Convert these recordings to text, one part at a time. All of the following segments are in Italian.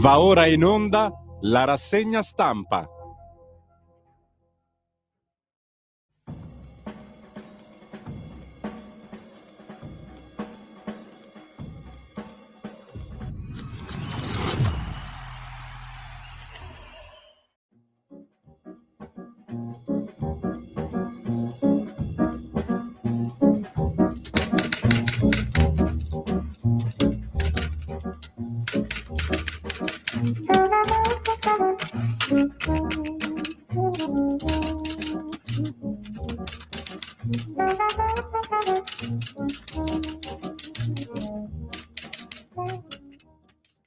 Va ora in onda la rassegna stampa.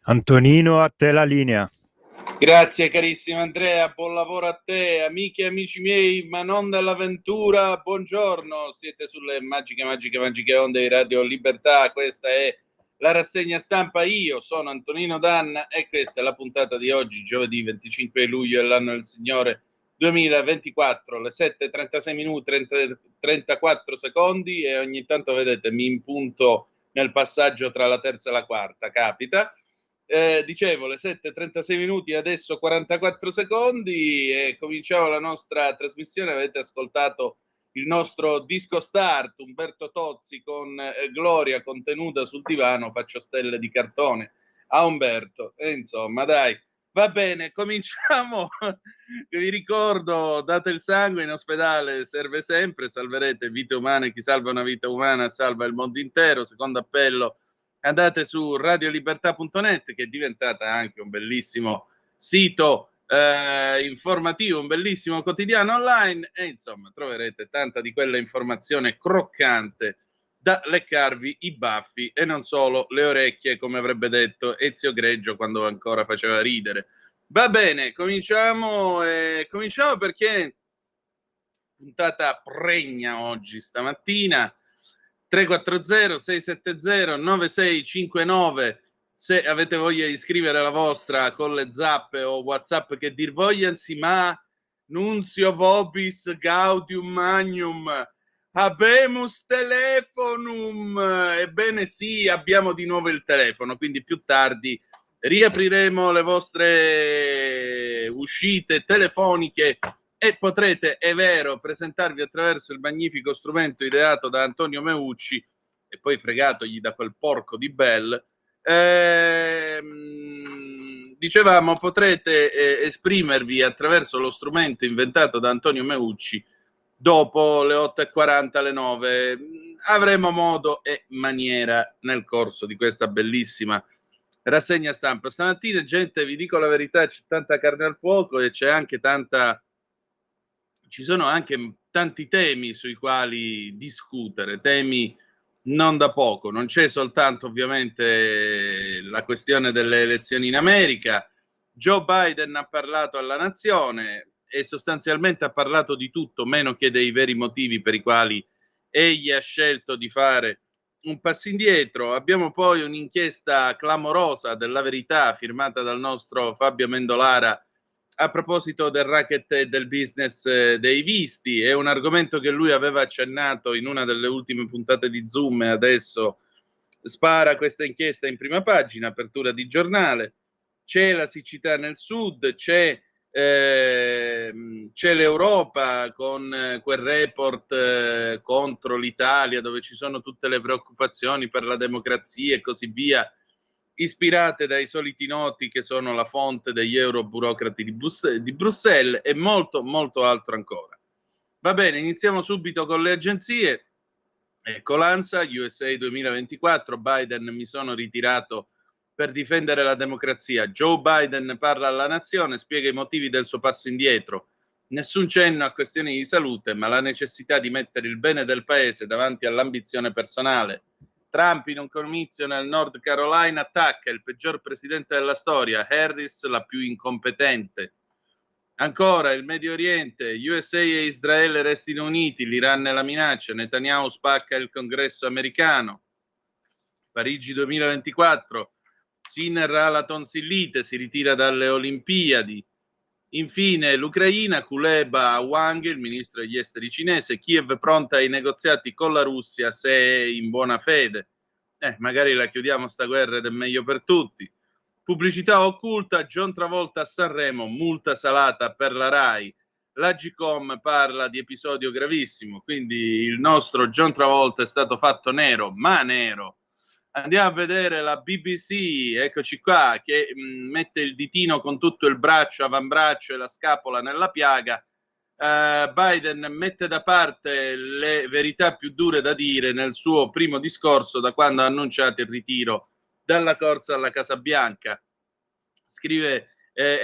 Antonino, a te la linea. Grazie carissimo Andrea, buon lavoro a te, amiche e amici miei, ma non dall'avventura, buongiorno, siete sulle magiche onde di Radio Libertà, questa è la rassegna stampa, io sono Antonino Danna e questa è la puntata di oggi, giovedì 25 luglio dell'anno del Signore 2024, le 7:36 minuti 34 secondi e ogni tanto vedete mi impunto nel passaggio tra la terza e la quarta, capita. Dicevo le 7:36 minuti adesso 44 secondi e cominciamo la nostra trasmissione. Avete ascoltato il nostro disco start Umberto Tozzi con Gloria contenuta sul divano, faccio stelle di cartone a Umberto e insomma dai, va bene, cominciamo. Vi ricordo, date il sangue, in ospedale serve sempre, salverete vite umane, chi salva una vita umana salva il mondo intero. Secondo appello, andate su radiolibertà.net, che è diventata anche un bellissimo sito informativo, un bellissimo quotidiano online e insomma troverete tanta di quella informazione croccante da leccarvi i baffi e non solo le orecchie, come avrebbe detto Ezio Greggio quando ancora faceva ridere. Va bene, cominciamo perché puntata pregna oggi stamattina. 340-670-9659 se avete voglia di scrivere la vostra con le zappe o WhatsApp che dir vogliansi, ma Nunzio vobis gaudium magnum habemus telefonum. Ebbene sì, abbiamo di nuovo il telefono, quindi più tardi riapriremo le vostre uscite telefoniche e potrete, è vero, presentarvi attraverso il magnifico strumento ideato da Antonio Meucci e poi fregatogli da quel porco di Bell. Dicevamo, potrete esprimervi attraverso lo strumento inventato da Antonio Meucci dopo le 8:40 alle 9. Avremo modo e maniera nel corso di questa bellissima rassegna stampa. Stamattina, gente, vi dico la verità, c'è tanta carne al fuoco e ci sono anche tanti temi sui quali discutere, temi non da poco. Non c'è soltanto ovviamente la questione delle elezioni in America. Joe Biden ha parlato alla nazione e sostanzialmente ha parlato di tutto, meno che dei veri motivi per i quali egli ha scelto di fare un passo indietro. Abbiamo poi un'inchiesta clamorosa della Verità firmata dal nostro Fabio Mendolara a proposito del racket e del business dei visti. È un argomento che lui aveva accennato in una delle ultime puntate di Zoom e adesso spara questa inchiesta in prima pagina, apertura di giornale. C'è la siccità nel sud, c'è l'Europa con quel report contro l'Italia dove ci sono tutte le preoccupazioni per la democrazia e così via, ispirate dai soliti noti che sono la fonte degli euroburocrati di Bruxelles e molto molto altro ancora. Va bene, iniziamo subito con le agenzie. Ecco l'ANSA, USA 2024, Biden mi sono ritirato per difendere la democrazia. Joe Biden parla alla nazione, spiega i motivi del suo passo indietro. Nessun cenno a questioni di salute, ma la necessità di mettere il bene del paese davanti all'ambizione personale. Trump in un comizio nel North Carolina attacca il peggior presidente della storia, Harris la più incompetente. Ancora il Medio Oriente, USA e Israele restino uniti, l'Iran è la minaccia, Netanyahu spacca il congresso americano. Parigi 2024, Sinner ha la tonsillite, si ritira dalle Olimpiadi. Infine l'Ucraina, Kuleba a Wang, il ministro degli esteri cinese, Kiev pronta ai negoziati con la Russia se è in buona fede. Magari la chiudiamo sta guerra ed è meglio per tutti. Pubblicità occulta, John Travolta a Sanremo, multa salata per la Rai. L'Agcom parla di episodio gravissimo, quindi il nostro John Travolta è stato fatto nero, ma nero. Andiamo a vedere la BBC, eccoci qua, che mette il ditino con tutto il braccio, avambraccio e la scapola nella piaga. Biden mette da parte le verità più dure da dire nel suo primo discorso da quando ha annunciato il ritiro dalla corsa alla Casa Bianca. Scrive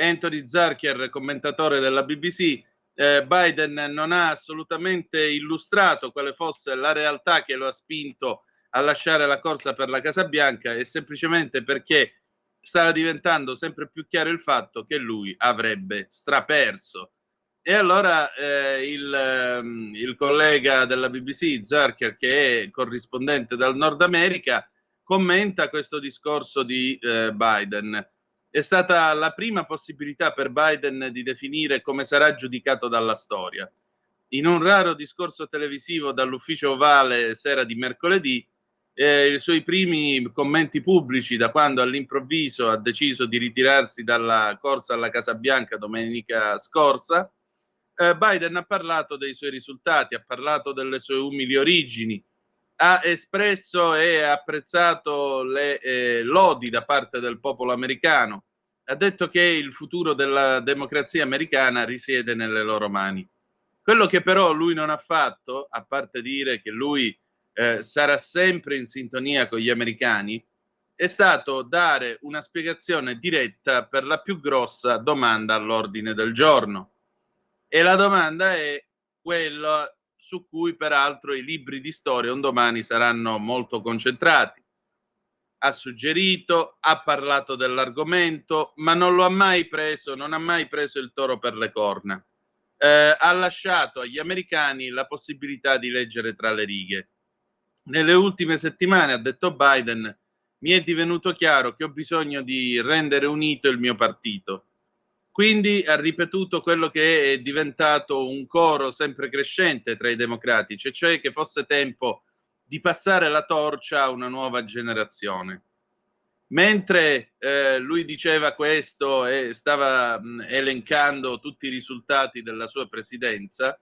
Anthony Zarker, commentatore della BBC, Biden non ha assolutamente illustrato quale fosse la realtà che lo ha spinto a lasciare la corsa per la Casa Bianca, e semplicemente perché stava diventando sempre più chiaro il fatto che lui avrebbe straperso. E allora il collega della BBC, Zarker, che è corrispondente dal Nord America, commenta questo discorso di Biden. È stata la prima possibilità per Biden di definire come sarà giudicato dalla storia. In un raro discorso televisivo dall'ufficio ovale sera di mercoledì, i suoi primi commenti pubblici da quando all'improvviso ha deciso di ritirarsi dalla corsa alla Casa Bianca domenica scorsa, Biden ha parlato dei suoi risultati, ha parlato delle sue umili origini, ha espresso e apprezzato le lodi da parte del popolo americano, ha detto che il futuro della democrazia americana risiede nelle loro mani. Quello che però lui non ha fatto, a parte dire che lui sarà sempre in sintonia con gli americani, è stato dare una spiegazione diretta per la più grossa domanda all'ordine del giorno. E la domanda è quella su cui peraltro i libri di storia un domani saranno molto concentrati. Ha suggerito, ha parlato dell'argomento, ma non lo ha mai preso, non ha mai preso il toro per le corna. Ha lasciato agli americani la possibilità di leggere tra le righe. Nelle ultime settimane, ha detto Biden, mi è divenuto chiaro che ho bisogno di rendere unito il mio partito. Quindi ha ripetuto quello che è diventato un coro sempre crescente tra i democratici, cioè che fosse tempo di passare la torcia a una nuova generazione. Mentre lui diceva questo e stava elencando tutti i risultati della sua presidenza,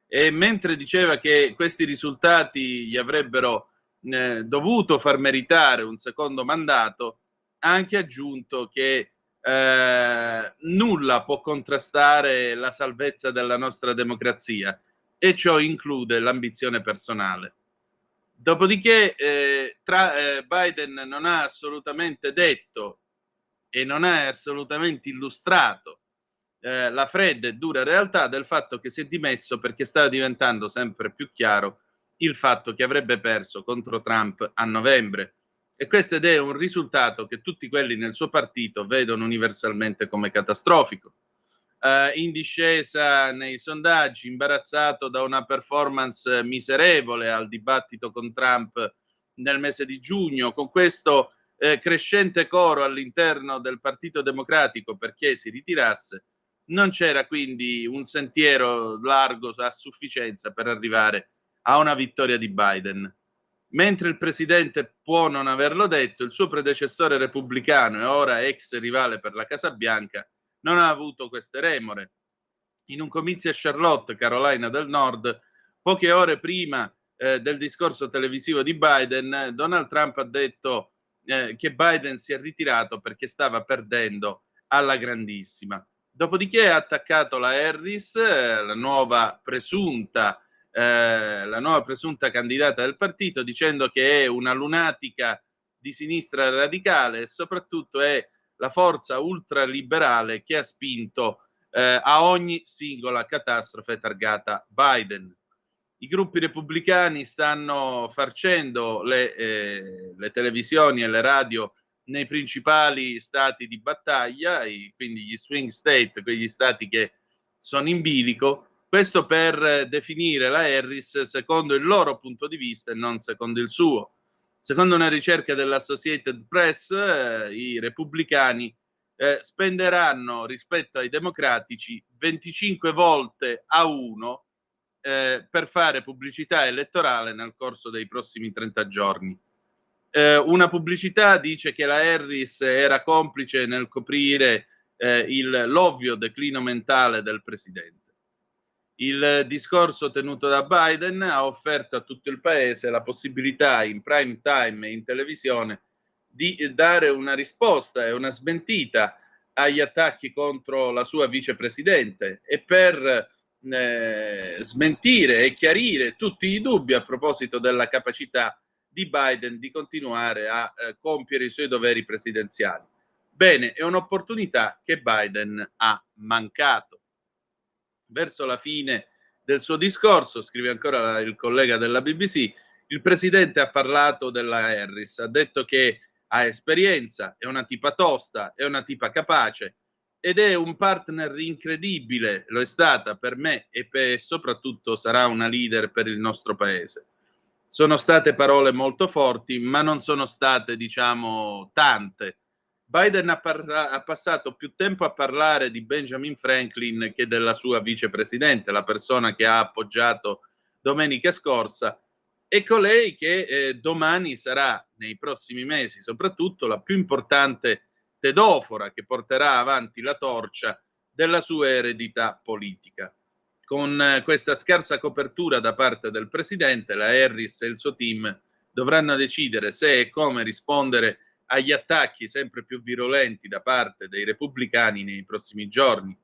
e mentre diceva che questi risultati gli avrebbero dovuto far meritare un secondo mandato, ha anche aggiunto che nulla può contrastare la salvezza della nostra democrazia, e ciò include l'ambizione personale. Dopodiché Biden non ha assolutamente detto e non ha assolutamente illustrato la fredda e dura realtà del fatto che si è dimesso perché stava diventando sempre più chiaro il fatto che avrebbe perso contro Trump a novembre. E questo è un risultato che tutti quelli nel suo partito vedono universalmente come catastrofico. In discesa nei sondaggi, imbarazzato da una performance miserevole al dibattito con Trump nel mese di giugno, con questo crescente coro all'interno del Partito Democratico perché si ritirasse, non c'era quindi un sentiero largo a sufficienza per arrivare a una vittoria di Biden. Mentre il presidente può non averlo detto, il suo predecessore repubblicano e ora ex rivale per la Casa Bianca non ha avuto queste remore. In un comizio a Charlotte, Carolina del Nord, poche ore prima del discorso televisivo di Biden, Donald Trump ha detto che Biden si è ritirato perché stava perdendo alla grandissima. Dopodiché ha attaccato la Harris, la nuova presunta candidata del partito, dicendo che è una lunatica di sinistra radicale e soprattutto è la forza ultraliberale che ha spinto a ogni singola catastrofe targata Biden. I gruppi repubblicani stanno farcendo le televisioni e le radio nei principali stati di battaglia, quindi gli swing state, quegli stati che sono in bilico, questo per definire la Harris secondo il loro punto di vista e non secondo il suo. Secondo una ricerca dell'Associated Press, i repubblicani spenderanno rispetto ai democratici 25 volte a uno per fare pubblicità elettorale nel corso dei prossimi 30 giorni. Una pubblicità dice che la Harris era complice nel coprire l'ovvio declino mentale del presidente. Il discorso tenuto da Biden ha offerto a tutto il paese la possibilità in prime time e in televisione di dare una risposta e una smentita agli attacchi contro la sua vicepresidente e per smentire e chiarire tutti i dubbi a proposito della capacità di Biden di continuare a compiere i suoi doveri presidenziali. Bene, è un'opportunità che Biden ha mancato. Verso la fine del suo discorso, scrive ancora il collega della BBC, il presidente ha parlato della Harris, ha detto che ha esperienza, è una tipa tosta, è una tipa capace ed è un partner incredibile, lo è stata per me e soprattutto sarà una leader per il nostro paese. Sono state parole molto forti, ma non sono state, diciamo, tante. Biden ha passato più tempo a parlare di Benjamin Franklin che della sua vicepresidente, la persona che ha appoggiato domenica scorsa, e colei che domani sarà, nei prossimi mesi soprattutto, la più importante tedofora che porterà avanti la torcia della sua eredità politica. Con questa scarsa copertura da parte del presidente, la Harris e il suo team dovranno decidere se e come rispondere agli attacchi sempre più virulenti da parte dei repubblicani nei prossimi giorni.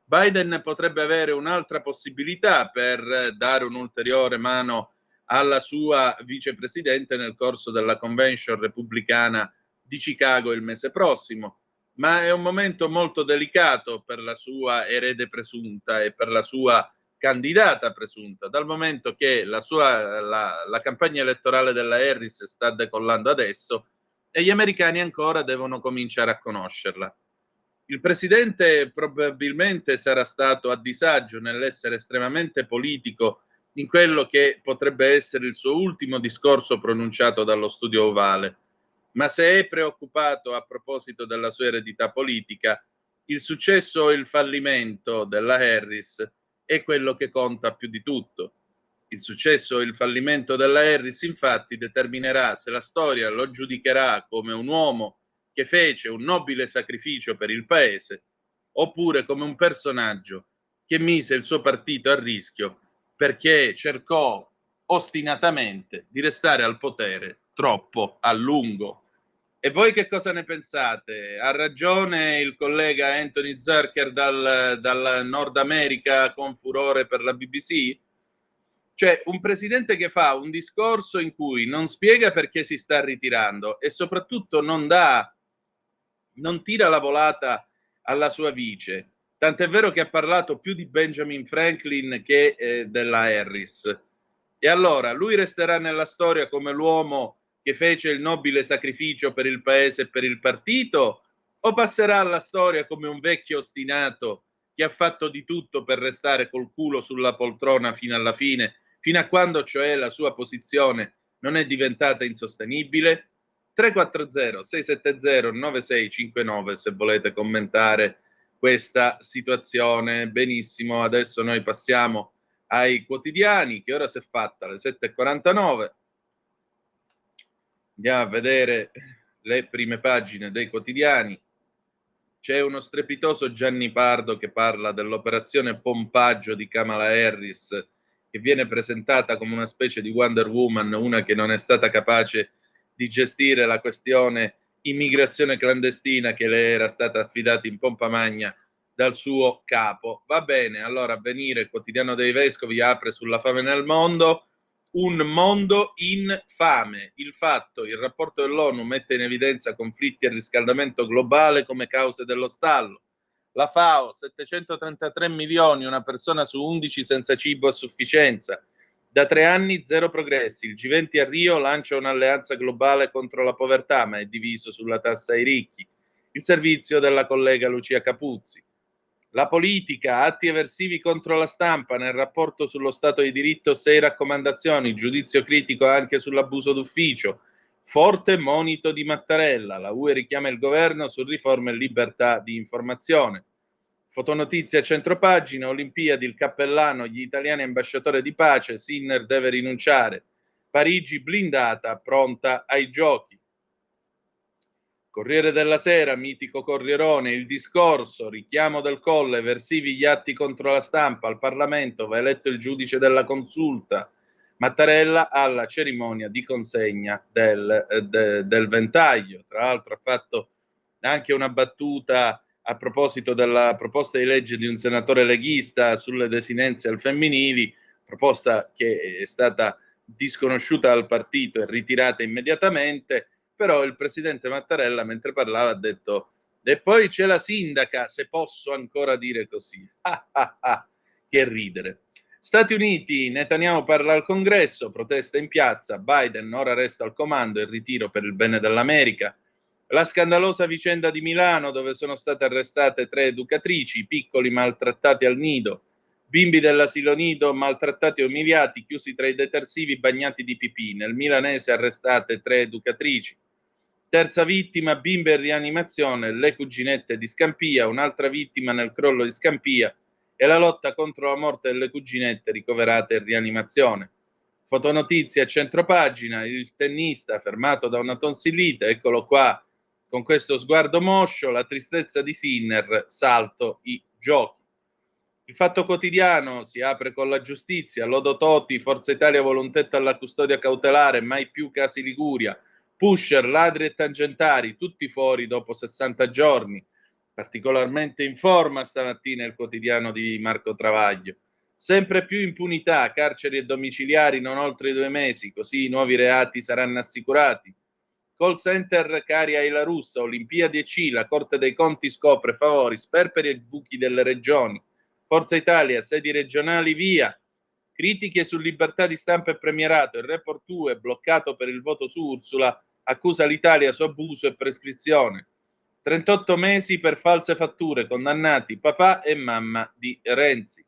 Biden potrebbe avere un'altra possibilità per dare un'ulteriore mano alla sua vicepresidente nel corso della convention repubblicana di Chicago il mese prossimo, ma è un momento molto delicato per la sua erede presunta e per la sua candidata presunta, dal momento che la campagna elettorale della Harris sta decollando adesso e gli americani ancora devono cominciare a conoscerla. Il presidente probabilmente sarà stato a disagio nell'essere estremamente politico in quello che potrebbe essere il suo ultimo discorso pronunciato dallo studio ovale, ma se è preoccupato a proposito della sua eredità politica, il successo o il fallimento della Harris è quello che conta più di tutto. Il successo o il fallimento della Harris, infatti, determinerà se la storia lo giudicherà come un uomo che fece un nobile sacrificio per il paese, oppure come un personaggio che mise il suo partito a rischio perché cercò ostinatamente di restare al potere troppo a lungo. E voi che cosa ne pensate? Ha ragione il collega Anthony Zucker dal Nord America con furore per la BBC? Cioè, un presidente che fa un discorso in cui non spiega perché si sta ritirando e soprattutto non tira la volata alla sua vice. Tant'è vero che ha parlato più di Benjamin Franklin che della Harris. E allora, lui resterà nella storia come l'uomo che fece il nobile sacrificio per il paese e per il partito, o passerà alla storia come un vecchio ostinato che ha fatto di tutto per restare col culo sulla poltrona fino alla fine, fino a quando cioè la sua posizione non è diventata insostenibile? 340-670-9659 se volete commentare questa situazione. Benissimo, adesso noi passiamo ai quotidiani. Che ora si è fatta? Le 7:49. Andiamo a vedere le prime pagine dei quotidiani. C'è uno strepitoso Gianni Pardo che parla dell'operazione pompaggio di Kamala Harris, che viene presentata come una specie di Wonder Woman, una che non è stata capace di gestire la questione immigrazione clandestina che le era stata affidata in pompa magna dal suo capo. Va bene, allora Avvenire, quotidiano dei vescovi, apre sulla fame nel mondo. Un mondo infame. Il rapporto dell'ONU mette in evidenza conflitti e riscaldamento globale come cause dello stallo. La FAO, 733 milioni, una persona su 11 senza cibo a sufficienza. Da 3 anni zero progressi. Il G20 a Rio lancia un'alleanza globale contro la povertà, ma è diviso sulla tassa ai ricchi. Il servizio della collega Lucia Capuzzi. La politica, atti eversivi contro la stampa, nel rapporto sullo Stato di diritto 6 raccomandazioni, giudizio critico anche sull'abuso d'ufficio, forte monito di Mattarella, la UE richiama il governo su riforme e libertà di informazione. Fotonotizia a centropagina, Olimpiadi, il cappellano, gli italiani ambasciatore di pace, Sinner deve rinunciare. Parigi blindata, pronta ai giochi. Corriere della Sera, mitico Corrierone, il discorso, richiamo del Colle, eversivi gli atti contro la stampa, al Parlamento va eletto il giudice della consulta, Mattarella alla cerimonia di consegna del ventaglio. Tra l'altro ha fatto anche una battuta a proposito della proposta di legge di un senatore leghista sulle desinenze al femminili, proposta che è stata disconosciuta dal partito e ritirata immediatamente. Però il presidente Mattarella, mentre parlava, ha detto: e poi c'è la sindaca, se posso ancora dire così. Che ridere. Stati Uniti, Netanyahu parla al congresso, protesta in piazza, Biden ora resta al comando e ritiro per il bene dell'America. La scandalosa vicenda di Milano, dove sono state arrestate 3 educatrici, piccoli maltrattati al nido, bimbi dell'asilo nido maltrattati e umiliati, chiusi tra i detersivi bagnati di pipì. Nel milanese arrestate 3 educatrici. Terza vittima, bimbe in rianimazione, le cuginette di Scampia, un'altra vittima nel crollo di Scampia e la lotta contro la morte delle cuginette ricoverate in rianimazione. Fotonotizie a centropagina, il tennista fermato da una tonsillite, eccolo qua, con questo sguardo moscio, la tristezza di Sinner, salto i giochi. Il Fatto Quotidiano si apre con la giustizia, lodo Totti, Forza Italia volontetta alla custodia cautelare, mai più casi Liguria, pusher, ladri e tangentari, tutti fuori dopo 60 giorni. Particolarmente in forma stamattina il quotidiano di Marco Travaglio. Sempre più impunità, carceri e domiciliari non oltre i 2 mesi, così i nuovi reati saranno assicurati. Call center cari ai La Russa, Olimpiadi e C, la Corte dei Conti scopre favori, sperperi e buchi delle regioni. Forza Italia, sedi regionali via. Critiche su libertà di stampa e premierato, il report 2 bloccato per il voto su Ursula, accusa l'Italia su abuso e prescrizione. 38 mesi per false fatture, condannati papà e mamma di Renzi.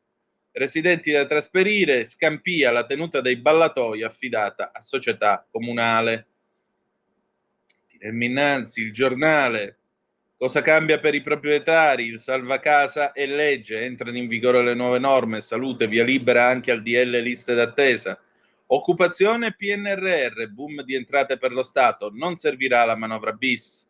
Residenti da trasferire, Scampia, la tenuta dei ballatoi affidata a società comunale. Tiremmo innanzi il giornale. Cosa cambia per i proprietari? Il salvacasa è legge, entrano in vigore le nuove norme, salute, via libera anche al DL liste d'attesa. Occupazione PNRR, boom di entrate per lo Stato, non servirà la manovra bis.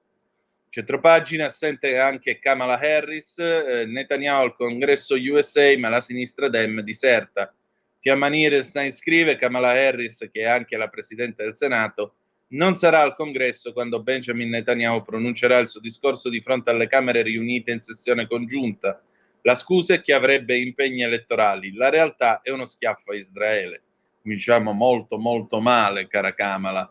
Centropagina, assente anche Kamala Harris, Netanyahu al congresso USA, ma la sinistra Dem diserta. Fiammaniere Stein scrive, Kamala Harris, che è anche la Presidente del Senato, non sarà al congresso quando Benjamin Netanyahu pronuncerà il suo discorso di fronte alle Camere riunite in sessione congiunta. La scusa è che avrebbe impegni elettorali. La realtà è uno schiaffo a Israele. Cominciamo molto molto male, cara Kamala.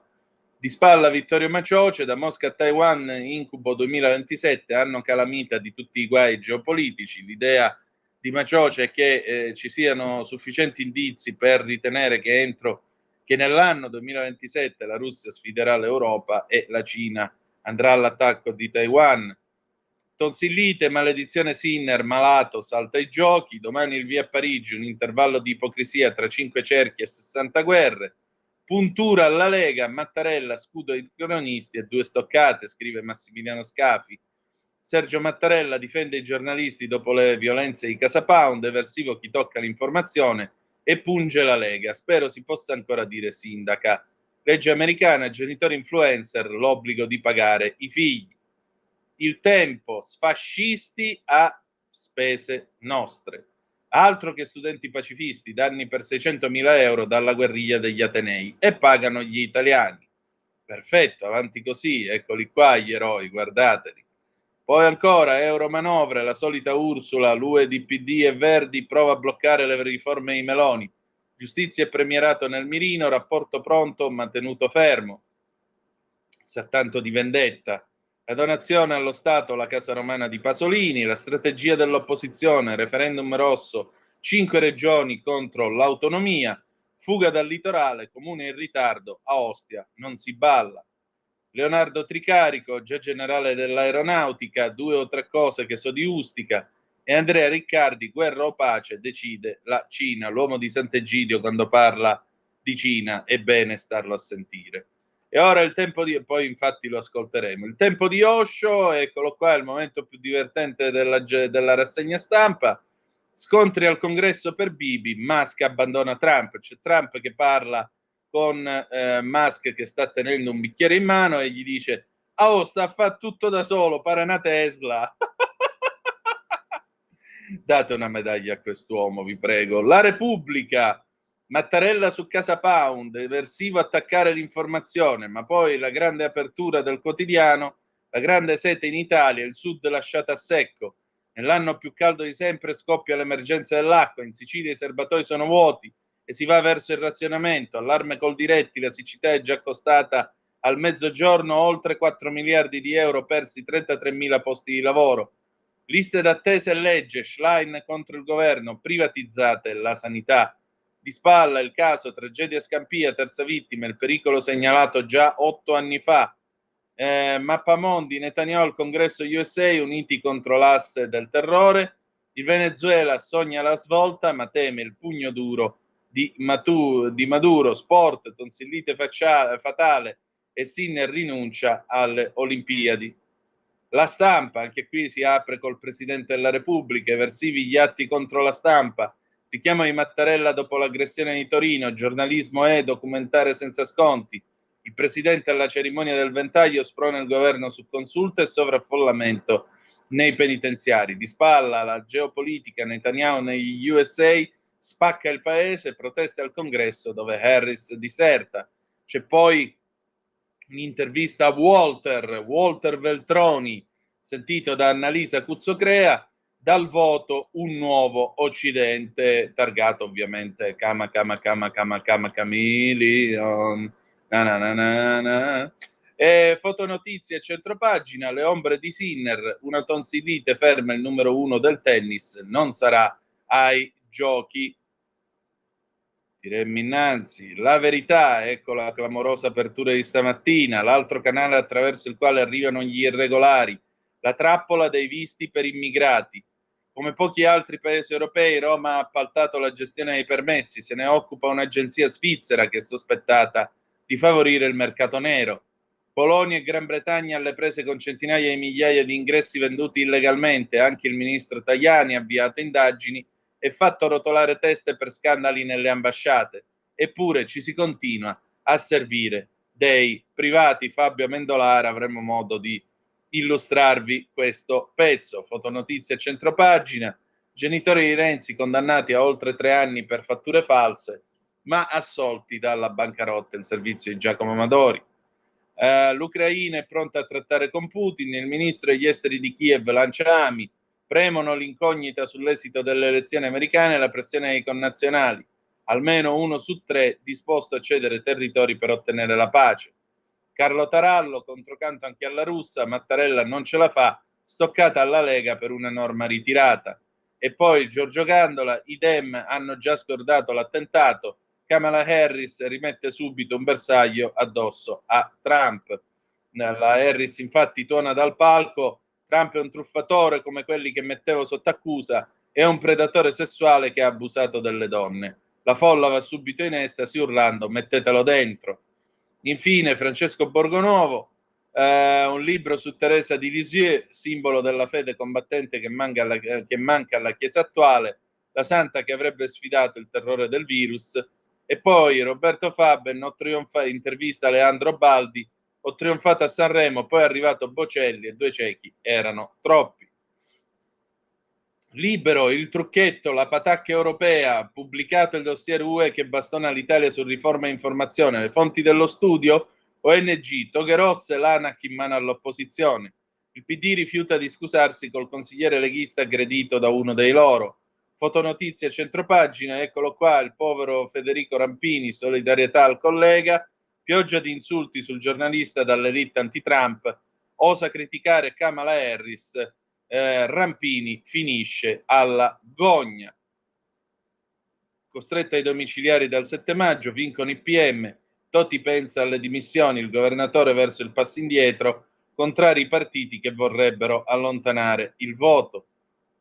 Di spalla Vittorio Macioce, da Mosca a Taiwan, incubo 2027, anno calamita di tutti i guai geopolitici. L'idea di Macioce è che ci siano sufficienti indizi per ritenere che nell'anno 2027 la Russia sfiderà l'Europa e la Cina andrà all'attacco di Taiwan. Tonsillite, maledizione Sinner, malato, salta i giochi. Domani il via a Parigi, un intervallo di ipocrisia tra 5 cerchi e 60 guerre. Puntura alla Lega, Mattarella, scudo ai cronisti e 2 stoccate, scrive Massimiliano Scafi. Sergio Mattarella difende i giornalisti dopo le violenze di Casa Pound, eversivo chi tocca l'informazione e punge la Lega. Spero si possa ancora dire sindaca. Legge americana, genitori influencer, l'obbligo di pagare i figli. Il Tempo, sfascisti a spese nostre. Altro che studenti pacifisti, danni per 600.000 euro dalla guerriglia degli Atenei e pagano gli italiani. Perfetto, avanti così, eccoli qua gli eroi, guardateli. Poi ancora, Euromanovre, la solita Ursula, l'UE di PD e Verdi prova a bloccare le riforme di Meloni. Giustizia e premierato nel mirino, rapporto pronto, mantenuto fermo. Sa tanto di vendetta. La donazione allo Stato, la Casa Romana di Pasolini, la strategia dell'opposizione, referendum rosso, 5 regioni contro l'autonomia, fuga dal litorale, comune in ritardo, a Ostia non si balla. Leonardo Tricarico, già generale dell'aeronautica, 2 o 3 cose che so di Ustica, e Andrea Riccardi, guerra o pace, decide la Cina, l'uomo di Sant'Egidio quando parla di Cina, è bene starlo a sentire. E ora il tempo di... poi infatti lo ascolteremo. Il tempo di Osho, eccolo qua, è il momento più divertente della rassegna stampa. Scontri al congresso per Bibi, Musk abbandona Trump, c'è Trump che parla con Musk che sta tenendo un bicchiere in mano e gli dice: oh, sta a fare tutto da solo, pare una Tesla. Date una medaglia a quest'uomo, vi prego. La Repubblica, Mattarella su Casa Pound, eversivo attaccare l'informazione, ma poi la grande apertura del quotidiano, la grande sete in Italia, il sud lasciato a secco. Nell'anno più caldo di sempre scoppia l'emergenza dell'acqua, in Sicilia i serbatoi sono vuoti e si va verso il razionamento. Allarme Coldiretti, la siccità è già costata al mezzogiorno oltre 4 miliardi di euro, persi 33.000 posti di lavoro. Liste d'attesa e legge, Schlein contro il governo, privatizzate la sanità. Di spalla il caso, tragedia Scampia, terza vittima, il pericolo segnalato già 8 anni fa. Mappamondi, Netanyahu al congresso USA, uniti contro l'asse del terrore. Il Venezuela sogna la svolta, ma teme il pugno duro di Maduro. Sport, tonsillite fatale e Sinner rinuncia alle Olimpiadi. La Stampa, anche qui si apre col Presidente della Repubblica, eversivi gli atti contro la stampa, richiamo di Mattarella dopo l'aggressione di Torino, giornalismo è documentare senza sconti, il Presidente alla cerimonia del ventaglio sprona il governo su consulta e sovraffollamento nei penitenziari. Di spalla la geopolitica, Netanyahu negli USA spacca il paese, proteste al congresso dove Harris diserta. C'è poi un'intervista a Walter Veltroni, sentito da Annalisa Cuzzocrea, dal voto un nuovo Occidente, targato ovviamente Kama Chameleon, na na na na na. Fotonotizie centropagina, le ombre di Sinner, una tonsillite ferma il numero 1 del tennis, non sarà ai giochi. Tiremmo innanzi, La Verità, ecco la clamorosa apertura di stamattina, l'altro canale attraverso il quale arrivano gli irregolari, la trappola dei visti per immigrati. Come pochi altri paesi europei, Roma ha appaltato la gestione dei permessi, se ne occupa un'agenzia svizzera che è sospettata di favorire il mercato nero. Polonia e Gran Bretagna alle prese con centinaia di migliaia di ingressi venduti illegalmente, anche il ministro Tajani ha avviato indagini e fatto rotolare teste per scandali nelle ambasciate. Eppure ci si continua a servire dei privati. Fabio Amendolara, avremo modo di illustrarvi questo pezzo. Fotonotizie centropagina, genitori di Renzi condannati a oltre 3 anni per fatture false, ma assolti dalla bancarotta il servizio di Giacomo Amadori. L'Ucraina è pronta a trattare con Putin, il ministro degli esteri di Kiev lancia ami, premono l'incognita sull'esito delle elezioni americane e la pressione dei connazionali, almeno 1 su 3 disposto a cedere territori per ottenere la pace. Carlo Tarallo, controcanto anche alla russa, Mattarella non ce la fa, stoccata alla Lega per una norma ritirata. E poi Giorgio Gandola, i Dem hanno già scordato l'attentato, Kamala Harris rimette subito un bersaglio addosso a Trump. La Harris infatti tuona dal palco: Trump è un truffatore come quelli che mettevo sotto accusa, è un predatore sessuale che ha abusato delle donne. La folla va subito in estasi urlando: mettetelo dentro. Infine Francesco Borgonovo, un libro su Teresa di Lisieux, simbolo della fede combattente che manca alla Chiesa attuale, la santa che avrebbe sfidato il terrore del virus. E poi Roberto Faber, intervista a Leandro Baldi, ho trionfato a Sanremo, poi è arrivato Bocelli e 2 ciechi erano troppi. Libero, il trucchetto, la patacca europea, pubblicato il dossier UE che bastona l'Italia su riforma e informazione, le fonti dello studio, ONG, toghe rosse, l'ANAC in mano all'opposizione. Il PD rifiuta di scusarsi col consigliere leghista aggredito da uno dei loro. Fotonotizie centropagina, eccolo qua, il povero Federico Rampini, solidarietà al collega, pioggia di insulti sul giornalista dall'elite anti-Trump, osa criticare Kamala Harris, Rampini finisce alla gogna. Costretta ai domiciliari dal 7 maggio, vincono i PM, Totti pensa alle dimissioni, il governatore verso il passo indietro, contrari i partiti che vorrebbero allontanare il voto.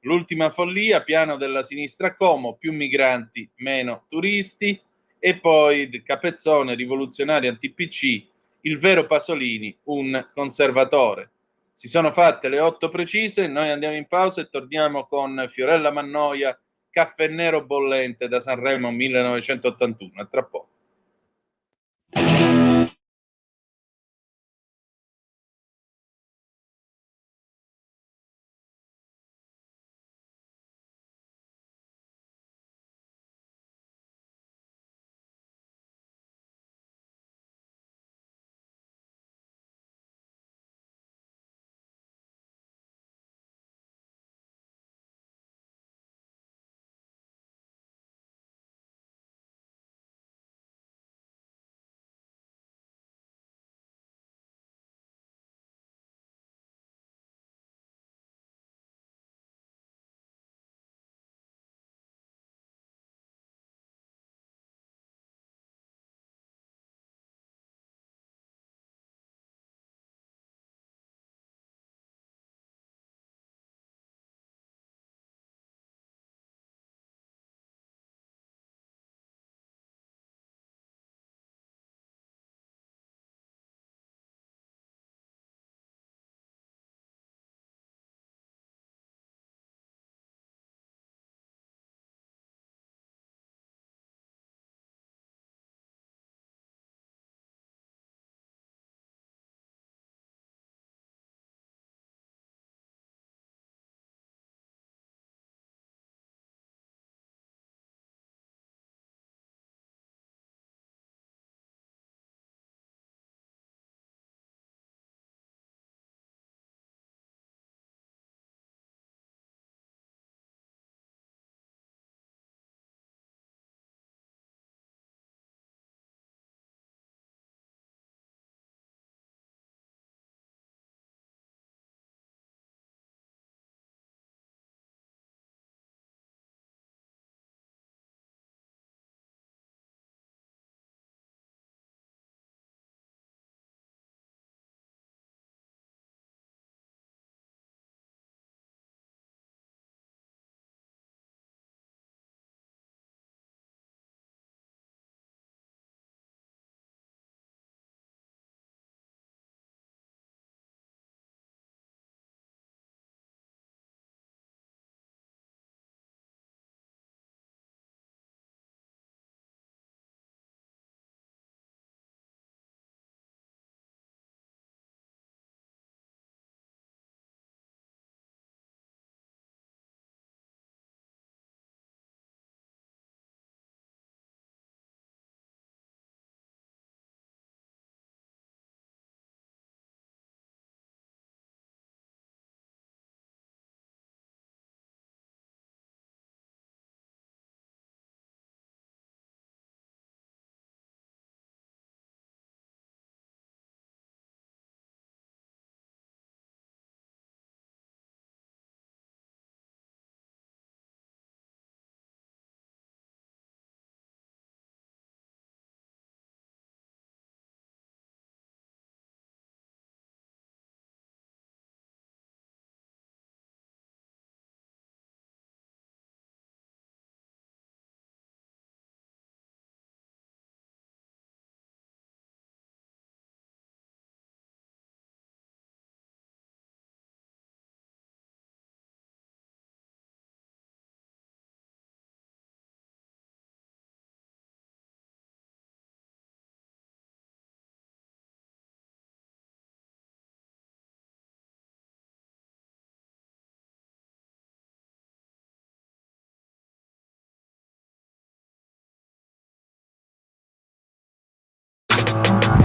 L'ultima follia, piano della sinistra Como, più migranti, meno turisti, e poi Capezzone, rivoluzionario anti-PC, il vero Pasolini, un conservatore. Si sono fatte le 8 precise, noi andiamo in pausa e torniamo con Fiorella Mannoia, Caffè nero bollente da Sanremo 1981. A tra poco.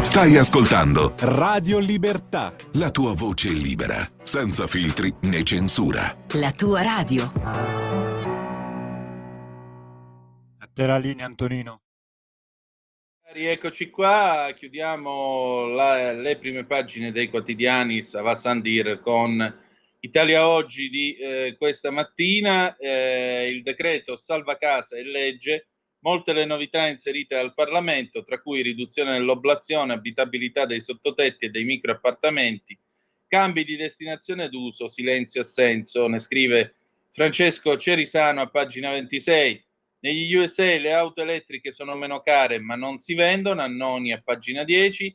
Stai ascoltando Radio Libertà. la tua voce libera, senza filtri né censura. La tua radio. A te la linea, Antonino. Rieccoci qua, chiudiamo le prime pagine dei quotidiani va a San Dir con Italia Oggi di questa mattina, il decreto salva casa e legge, molte le novità inserite dal Parlamento, tra cui riduzione dell'oblazione, abitabilità dei sottotetti e dei microappartamenti, cambi di destinazione d'uso, silenzio assenso, ne scrive Francesco Cerisano a pagina 26. Negli USA le auto elettriche sono meno care ma non si vendono, Annoni a pagina 10.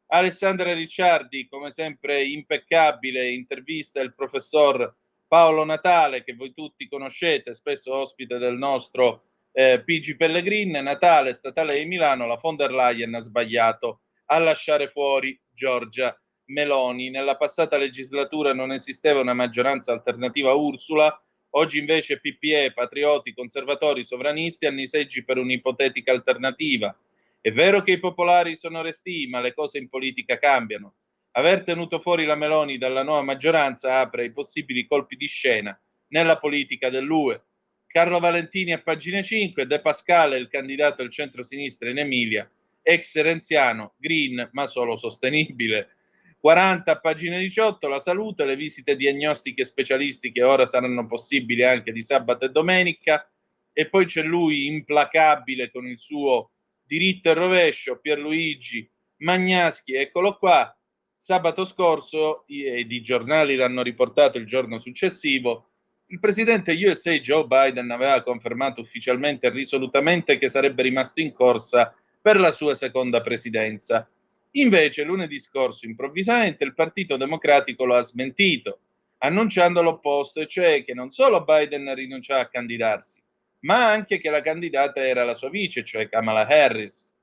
Alessandra Ricciardi, come sempre impeccabile, intervista il professor Paolo Natale, che voi tutti conoscete, spesso ospite del nostro PG Pellegrin, Natale, Statale di Milano, la von der Leyen ha sbagliato a lasciare fuori Giorgia Meloni. Nella passata legislatura non esisteva una maggioranza alternativa a Ursula, oggi invece PPE, patrioti, conservatori, sovranisti hanno i seggi per un'ipotetica alternativa. È vero che i popolari sono restii, ma le cose in politica cambiano. Aver tenuto fuori la Meloni dalla nuova maggioranza apre ai possibili colpi di scena nella politica dell'UE. Carlo Valentini a pagina 5, De Pascale, il candidato del centro-sinistra in Emilia, ex renziano, green ma solo sostenibile. 40 a pagina 18, la salute, le visite diagnostiche specialistiche ora saranno possibili anche di sabato e domenica. E poi c'è lui implacabile con il suo diritto e rovescio, Pierluigi Magnaschi, eccolo qua. Sabato scorso, ed i giornali l'hanno riportato il giorno successivo, il presidente USA Joe Biden aveva confermato ufficialmente e risolutamente che sarebbe rimasto in corsa per la sua seconda presidenza. Invece, lunedì scorso, improvvisamente, il Partito Democratico lo ha smentito, annunciando l'opposto, e cioè che non solo Biden rinunciava a candidarsi, ma anche che la candidata era la sua vice, cioè Kamala Harris.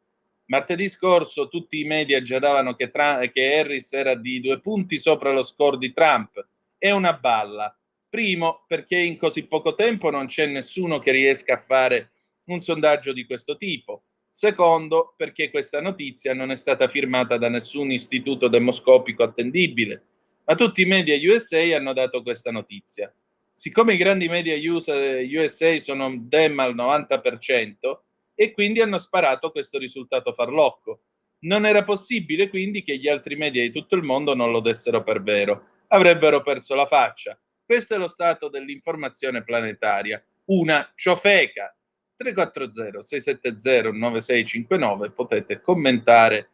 Martedì scorso tutti i media già davano che Harris era di 2 punti sopra lo score di Trump. È una balla. Primo, perché in così poco tempo non c'è nessuno che riesca a fare un sondaggio di questo tipo. Secondo, perché questa notizia non è stata firmata da nessun istituto demoscopico attendibile, ma tutti i media USA hanno dato questa notizia. Siccome i grandi media USA sono dem al 90%, e quindi hanno sparato questo risultato farlocco. Non era possibile quindi che gli altri media di tutto il mondo non lo dessero per vero. Avrebbero perso la faccia. Questo è lo stato dell'informazione planetaria. Una ciofeca. 340-670-9659. Potete commentare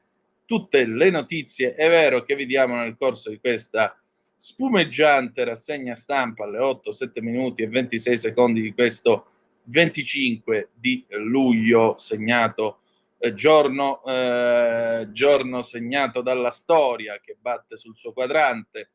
tutte le notizie, è vero, che vediamo nel corso di questa spumeggiante rassegna stampa alle 8, 7 minuti e 26 secondi di questo 25 di luglio, segnato giorno segnato dalla storia che batte sul suo quadrante.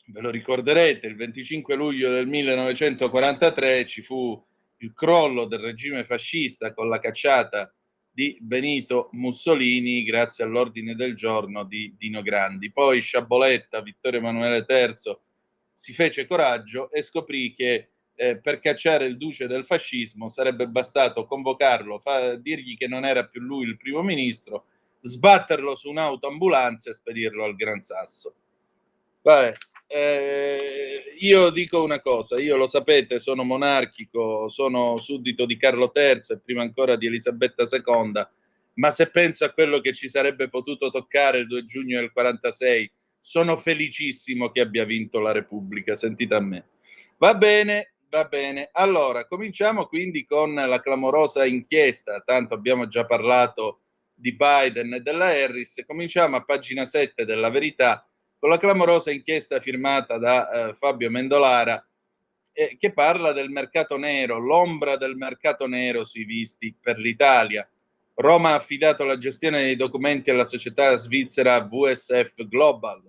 Ve lo ricorderete, il 25 luglio del 1943 ci fu il crollo del regime fascista con la cacciata di Benito Mussolini grazie all'ordine del giorno di Dino Grandi. Poi Sciaboletta, Vittorio Emanuele III, si fece coraggio e scoprì che per cacciare il duce del fascismo sarebbe bastato convocarlo, dirgli che non era più lui il primo ministro, sbatterlo su un'autoambulanza e spedirlo al Gran Sasso. Vabbè, io dico una cosa, io lo sapete, sono monarchico, sono suddito di Carlo III e prima ancora di Elisabetta II, ma se penso a quello che ci sarebbe potuto toccare il 2 giugno del 46, sono felicissimo che abbia vinto la Repubblica, sentite a me. Va bene, va bene. Allora, cominciamo quindi con la clamorosa inchiesta, tanto abbiamo già parlato di Biden e della Harris, cominciamo a pagina 7 della Verità, con la clamorosa inchiesta firmata da Fabio Mendolara, che parla del mercato nero, l'ombra del mercato nero sui visti per l'Italia. Roma ha affidato la gestione dei documenti alla società svizzera VSF Global.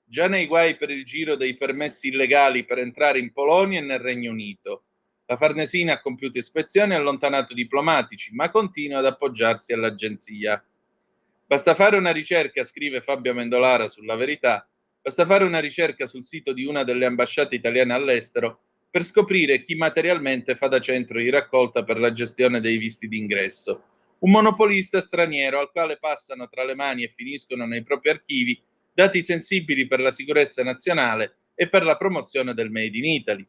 Già nei guai per il giro dei permessi illegali per entrare in Polonia e nel Regno Unito. La Farnesina ha compiuto ispezioni e allontanato diplomatici, ma continua ad appoggiarsi all'agenzia. Basta fare una ricerca, scrive Fabio Mendolara sulla Verità, basta fare una ricerca sul sito di una delle ambasciate italiane all'estero per scoprire chi materialmente fa da centro di raccolta per la gestione dei visti d'ingresso. Un monopolista straniero al quale passano tra le mani e finiscono nei propri archivi dati sensibili per la sicurezza nazionale e per la promozione del Made in Italy.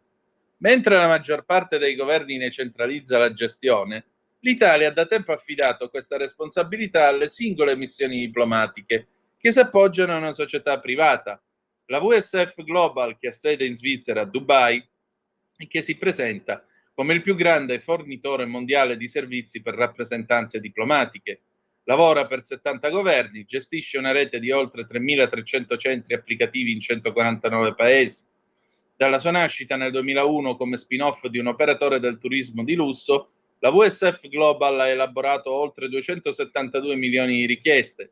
Mentre la maggior parte dei governi ne centralizza la gestione, l'Italia ha da tempo affidato questa responsabilità alle singole missioni diplomatiche che si appoggiano a una società privata, la VSF Global, che ha sede in Svizzera a Dubai e che si presenta come il più grande fornitore mondiale di servizi per rappresentanze diplomatiche. Lavora per 70 governi, gestisce una rete di oltre 3.300 centri applicativi in 149 paesi. Dalla sua nascita nel 2001 come spin-off di un operatore del turismo di lusso, la VSF Global ha elaborato oltre 272 milioni di richieste.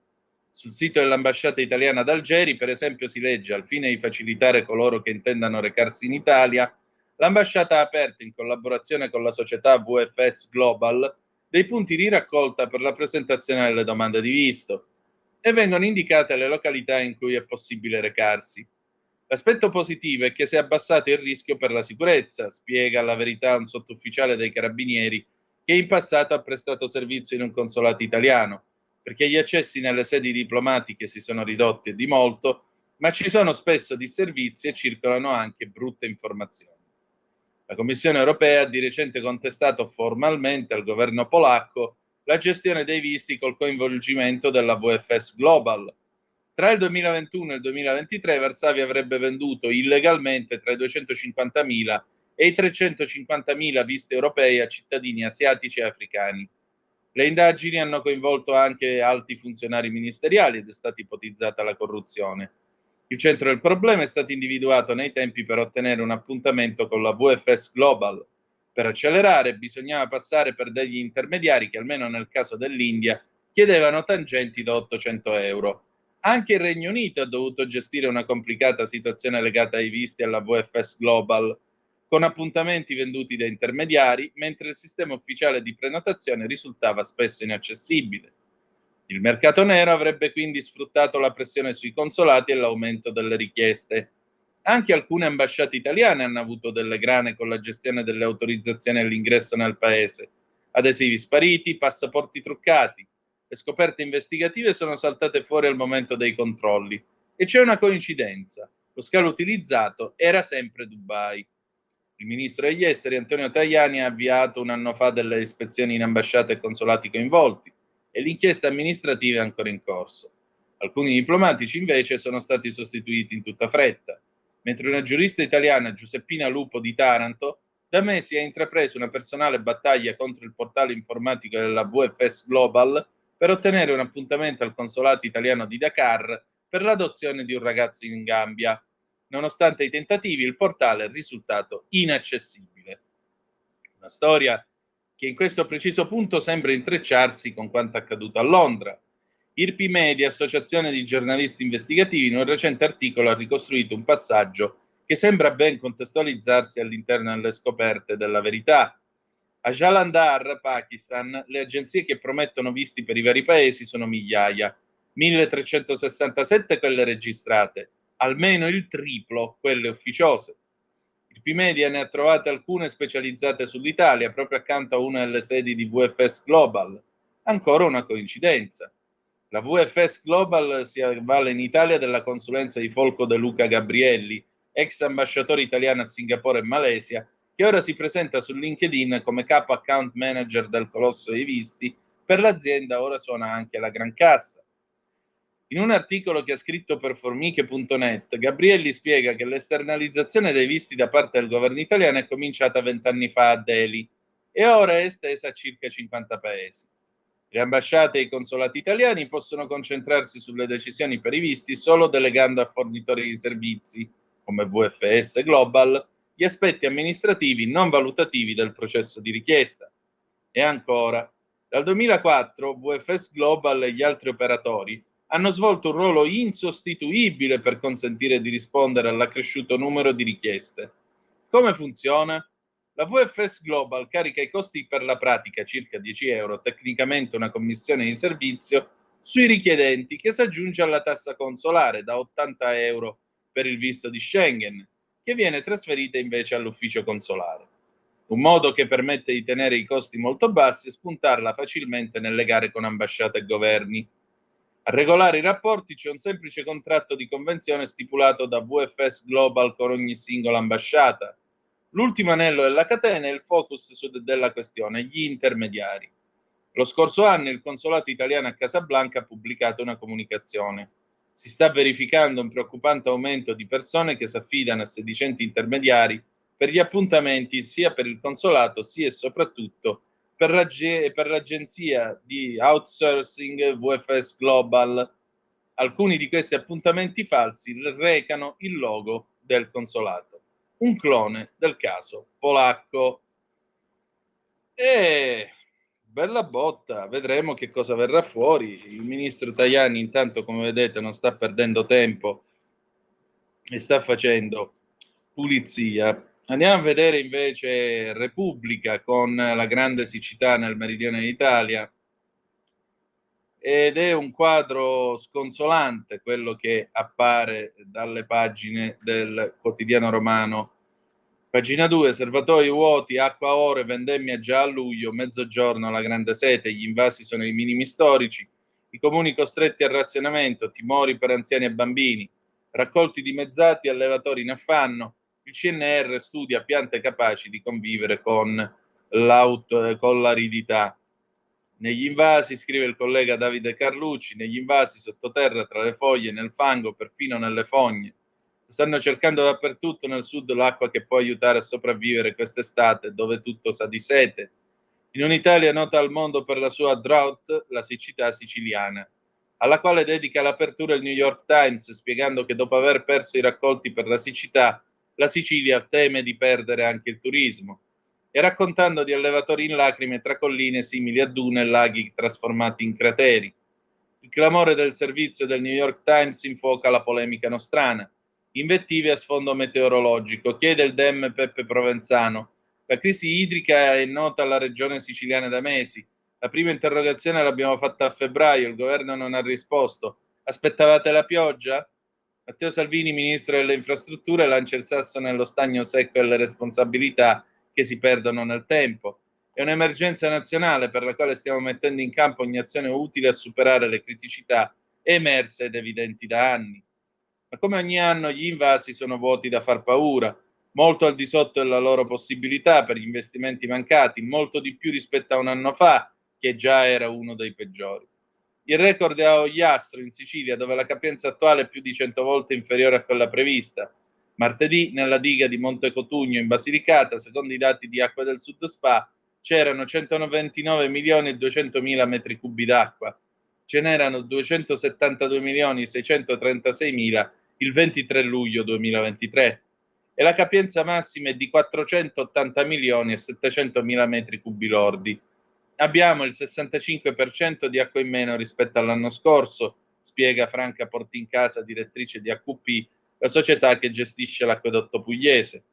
Sul sito dell'ambasciata italiana ad Algeri, per esempio, si legge: al fine di facilitare coloro che intendano recarsi in Italia, l'ambasciata ha aperto, in collaborazione con la società VFS Global, dei punti di raccolta per la presentazione delle domande di visto e vengono indicate le località in cui è possibile recarsi. L'aspetto positivo è che si è abbassato il rischio per la sicurezza, spiega La Verità un sottufficiale dei Carabinieri che in passato ha prestato servizio in un consolato italiano, perché gli accessi nelle sedi diplomatiche si sono ridotti e di molto, ma ci sono spesso disservizi e circolano anche brutte informazioni. La Commissione europea ha di recente contestato formalmente al governo polacco la gestione dei visti col coinvolgimento della VFS Global. Tra il 2021 e il 2023 Varsavia avrebbe venduto illegalmente tra i 250.000 e i 350.000 visti europei a cittadini asiatici e africani. Le indagini hanno coinvolto anche alti funzionari ministeriali ed è stata ipotizzata la corruzione. Il centro del problema è stato individuato nei tempi per ottenere un appuntamento con la VFS Global. Per accelerare bisognava passare per degli intermediari che, almeno nel caso dell'India, chiedevano tangenti da 800 euro. Anche il Regno Unito ha dovuto gestire una complicata situazione legata ai visti alla VFS Global, con appuntamenti venduti da intermediari, mentre il sistema ufficiale di prenotazione risultava spesso inaccessibile. Il mercato nero avrebbe quindi sfruttato la pressione sui consolati e l'aumento delle richieste. Anche alcune ambasciate italiane hanno avuto delle grane con la gestione delle autorizzazioni all'ingresso nel paese. Adesivi spariti, passaporti truccati. Le scoperte investigative sono saltate fuori al momento dei controlli. E c'è una coincidenza. Lo scalo utilizzato era sempre Dubai. Il ministro degli esteri Antonio Tajani ha avviato un anno fa delle ispezioni in ambasciate e consolati coinvolti e l'inchiesta amministrativa è ancora in corso. Alcuni diplomatici invece sono stati sostituiti in tutta fretta, mentre una giurista italiana, Giuseppina Lupo di Taranto, da mesi ha intrapreso una personale battaglia contro il portale informatico della VFS Global per ottenere un appuntamento al consolato italiano di Dakar per l'adozione di un ragazzo in Gambia. Nonostante i tentativi, il portale è risultato inaccessibile. Una storia che in questo preciso punto sembra intrecciarsi con quanto accaduto a Londra. IRPI Media, associazione di giornalisti investigativi, in un recente articolo ha ricostruito un passaggio che sembra ben contestualizzarsi all'interno delle scoperte della Verità. A Jalandhar, Pakistan, le agenzie che promettono visti per i vari paesi sono migliaia, 1367 quelle registrate, almeno il triplo quelle ufficiose. IRPI Media ne ha trovate alcune specializzate sull'Italia, proprio accanto a una delle sedi di VFS Global. Ancora una coincidenza. La VFS Global si avvale in Italia della consulenza di Folco De Luca Gabrielli, ex ambasciatore italiano a Singapore e Malesia, che ora si presenta su LinkedIn come capo account manager del colosso dei visti. Per l'azienda ora suona anche la gran cassa. In un articolo che ha scritto per formiche.net, Gabrielli spiega che l'esternalizzazione dei visti da parte del governo italiano è cominciata 20 anni fa a Delhi e ora è estesa a circa 50 paesi. Le ambasciate e i consolati italiani possono concentrarsi sulle decisioni per i visti solo delegando a fornitori di servizi, come VFS Global, gli aspetti amministrativi non valutativi del processo di richiesta. E ancora, dal 2004 VFS Global e gli altri operatori hanno svolto un ruolo insostituibile per consentire di rispondere all'accresciuto numero di richieste. Come funziona? La VFS Global carica i costi per la pratica, circa 10 euro, tecnicamente una commissione di servizio, sui richiedenti, che si aggiunge alla tassa consolare da 80 euro per il visto di Schengen, che viene trasferita invece all'ufficio consolare. Un modo che permette di tenere i costi molto bassi e spuntarla facilmente nelle gare con ambasciate e governi. A regolare i rapporti c'è un semplice contratto di convenzione stipulato da VFS Global con ogni singola ambasciata. L'ultimo anello della catena è il focus della questione, gli intermediari. Lo scorso anno il consolato italiano a Casablanca ha pubblicato una comunicazione. Si sta verificando un preoccupante aumento di persone che si affidano a sedicenti intermediari per gli appuntamenti sia per il consolato sia e soprattutto per l'agenzia di outsourcing VFS Global. Alcuni di questi appuntamenti falsi recano il logo del consolato, un clone del caso polacco. E bella botta, vedremo che cosa verrà fuori. Il ministro Tajani intanto, come vedete, non sta perdendo tempo e sta facendo pulizia Andiamo a vedere invece Repubblica con la grande siccità nel meridione d'Italia, ed è un quadro sconsolante quello che appare dalle pagine del quotidiano romano. Pagina 2, serbatoi vuoti, acqua a ore, vendemmia già a luglio, mezzogiorno la grande sete, gli invasi sono i minimi storici, i comuni costretti al razionamento, timori per anziani e bambini, raccolti dimezzati, allevatori in affanno, il CNR studia piante capaci di convivere con l'aridità. Negli invasi, scrive il collega Davide Carlucci, negli invasi sottoterra, tra le foglie, nel fango, perfino nelle fogne. Stanno cercando dappertutto nel sud l'acqua che può aiutare a sopravvivere quest'estate, dove tutto sa di sete. In un'Italia nota al mondo per la sua drought, la siccità siciliana, alla quale dedica l'apertura il New York Times, spiegando che dopo aver perso i raccolti per la siccità, la Sicilia teme di perdere anche il turismo, e raccontando di allevatori in lacrime tra colline simili a dune e laghi trasformati in crateri. Il clamore del servizio del New York Times infuoca la polemica nostrana. Invettive a sfondo meteorologico. Chiede il Dem Peppe Provenzano. La crisi idrica è nota alla regione siciliana da mesi. La prima interrogazione l'abbiamo fatta a febbraio, il governo non ha risposto. Aspettavate la pioggia? Matteo Salvini, ministro delle infrastrutture, lancia il sasso nello stagno secco e le responsabilità che si perdono nel tempo. È un'emergenza nazionale per la quale stiamo mettendo in campo ogni azione utile a superare le criticità emerse ed evidenti da anni. Ma come ogni anno gli invasi sono vuoti da far paura, molto al di sotto della loro possibilità per gli investimenti mancati, molto di più rispetto a un anno fa, che già era uno dei peggiori. Il record è a Ogliastro, in Sicilia, dove la capienza attuale è più di 100 volte inferiore a quella prevista. Martedì, nella diga di Monte Cotugno, in Basilicata, secondo i dati di Acque del Sud Spa, c'erano 129 milioni e 200 mila metri cubi d'acqua. Ce n'erano 272 milioni e 636 mila il 23 luglio 2023 e la capienza massima è di 480 milioni e 700 mila metri cubi lordi. Abbiamo il 65% di acqua in meno rispetto all'anno scorso, spiega Franca Portincasa, direttrice di AQP, la società che gestisce l'acquedotto pugliese.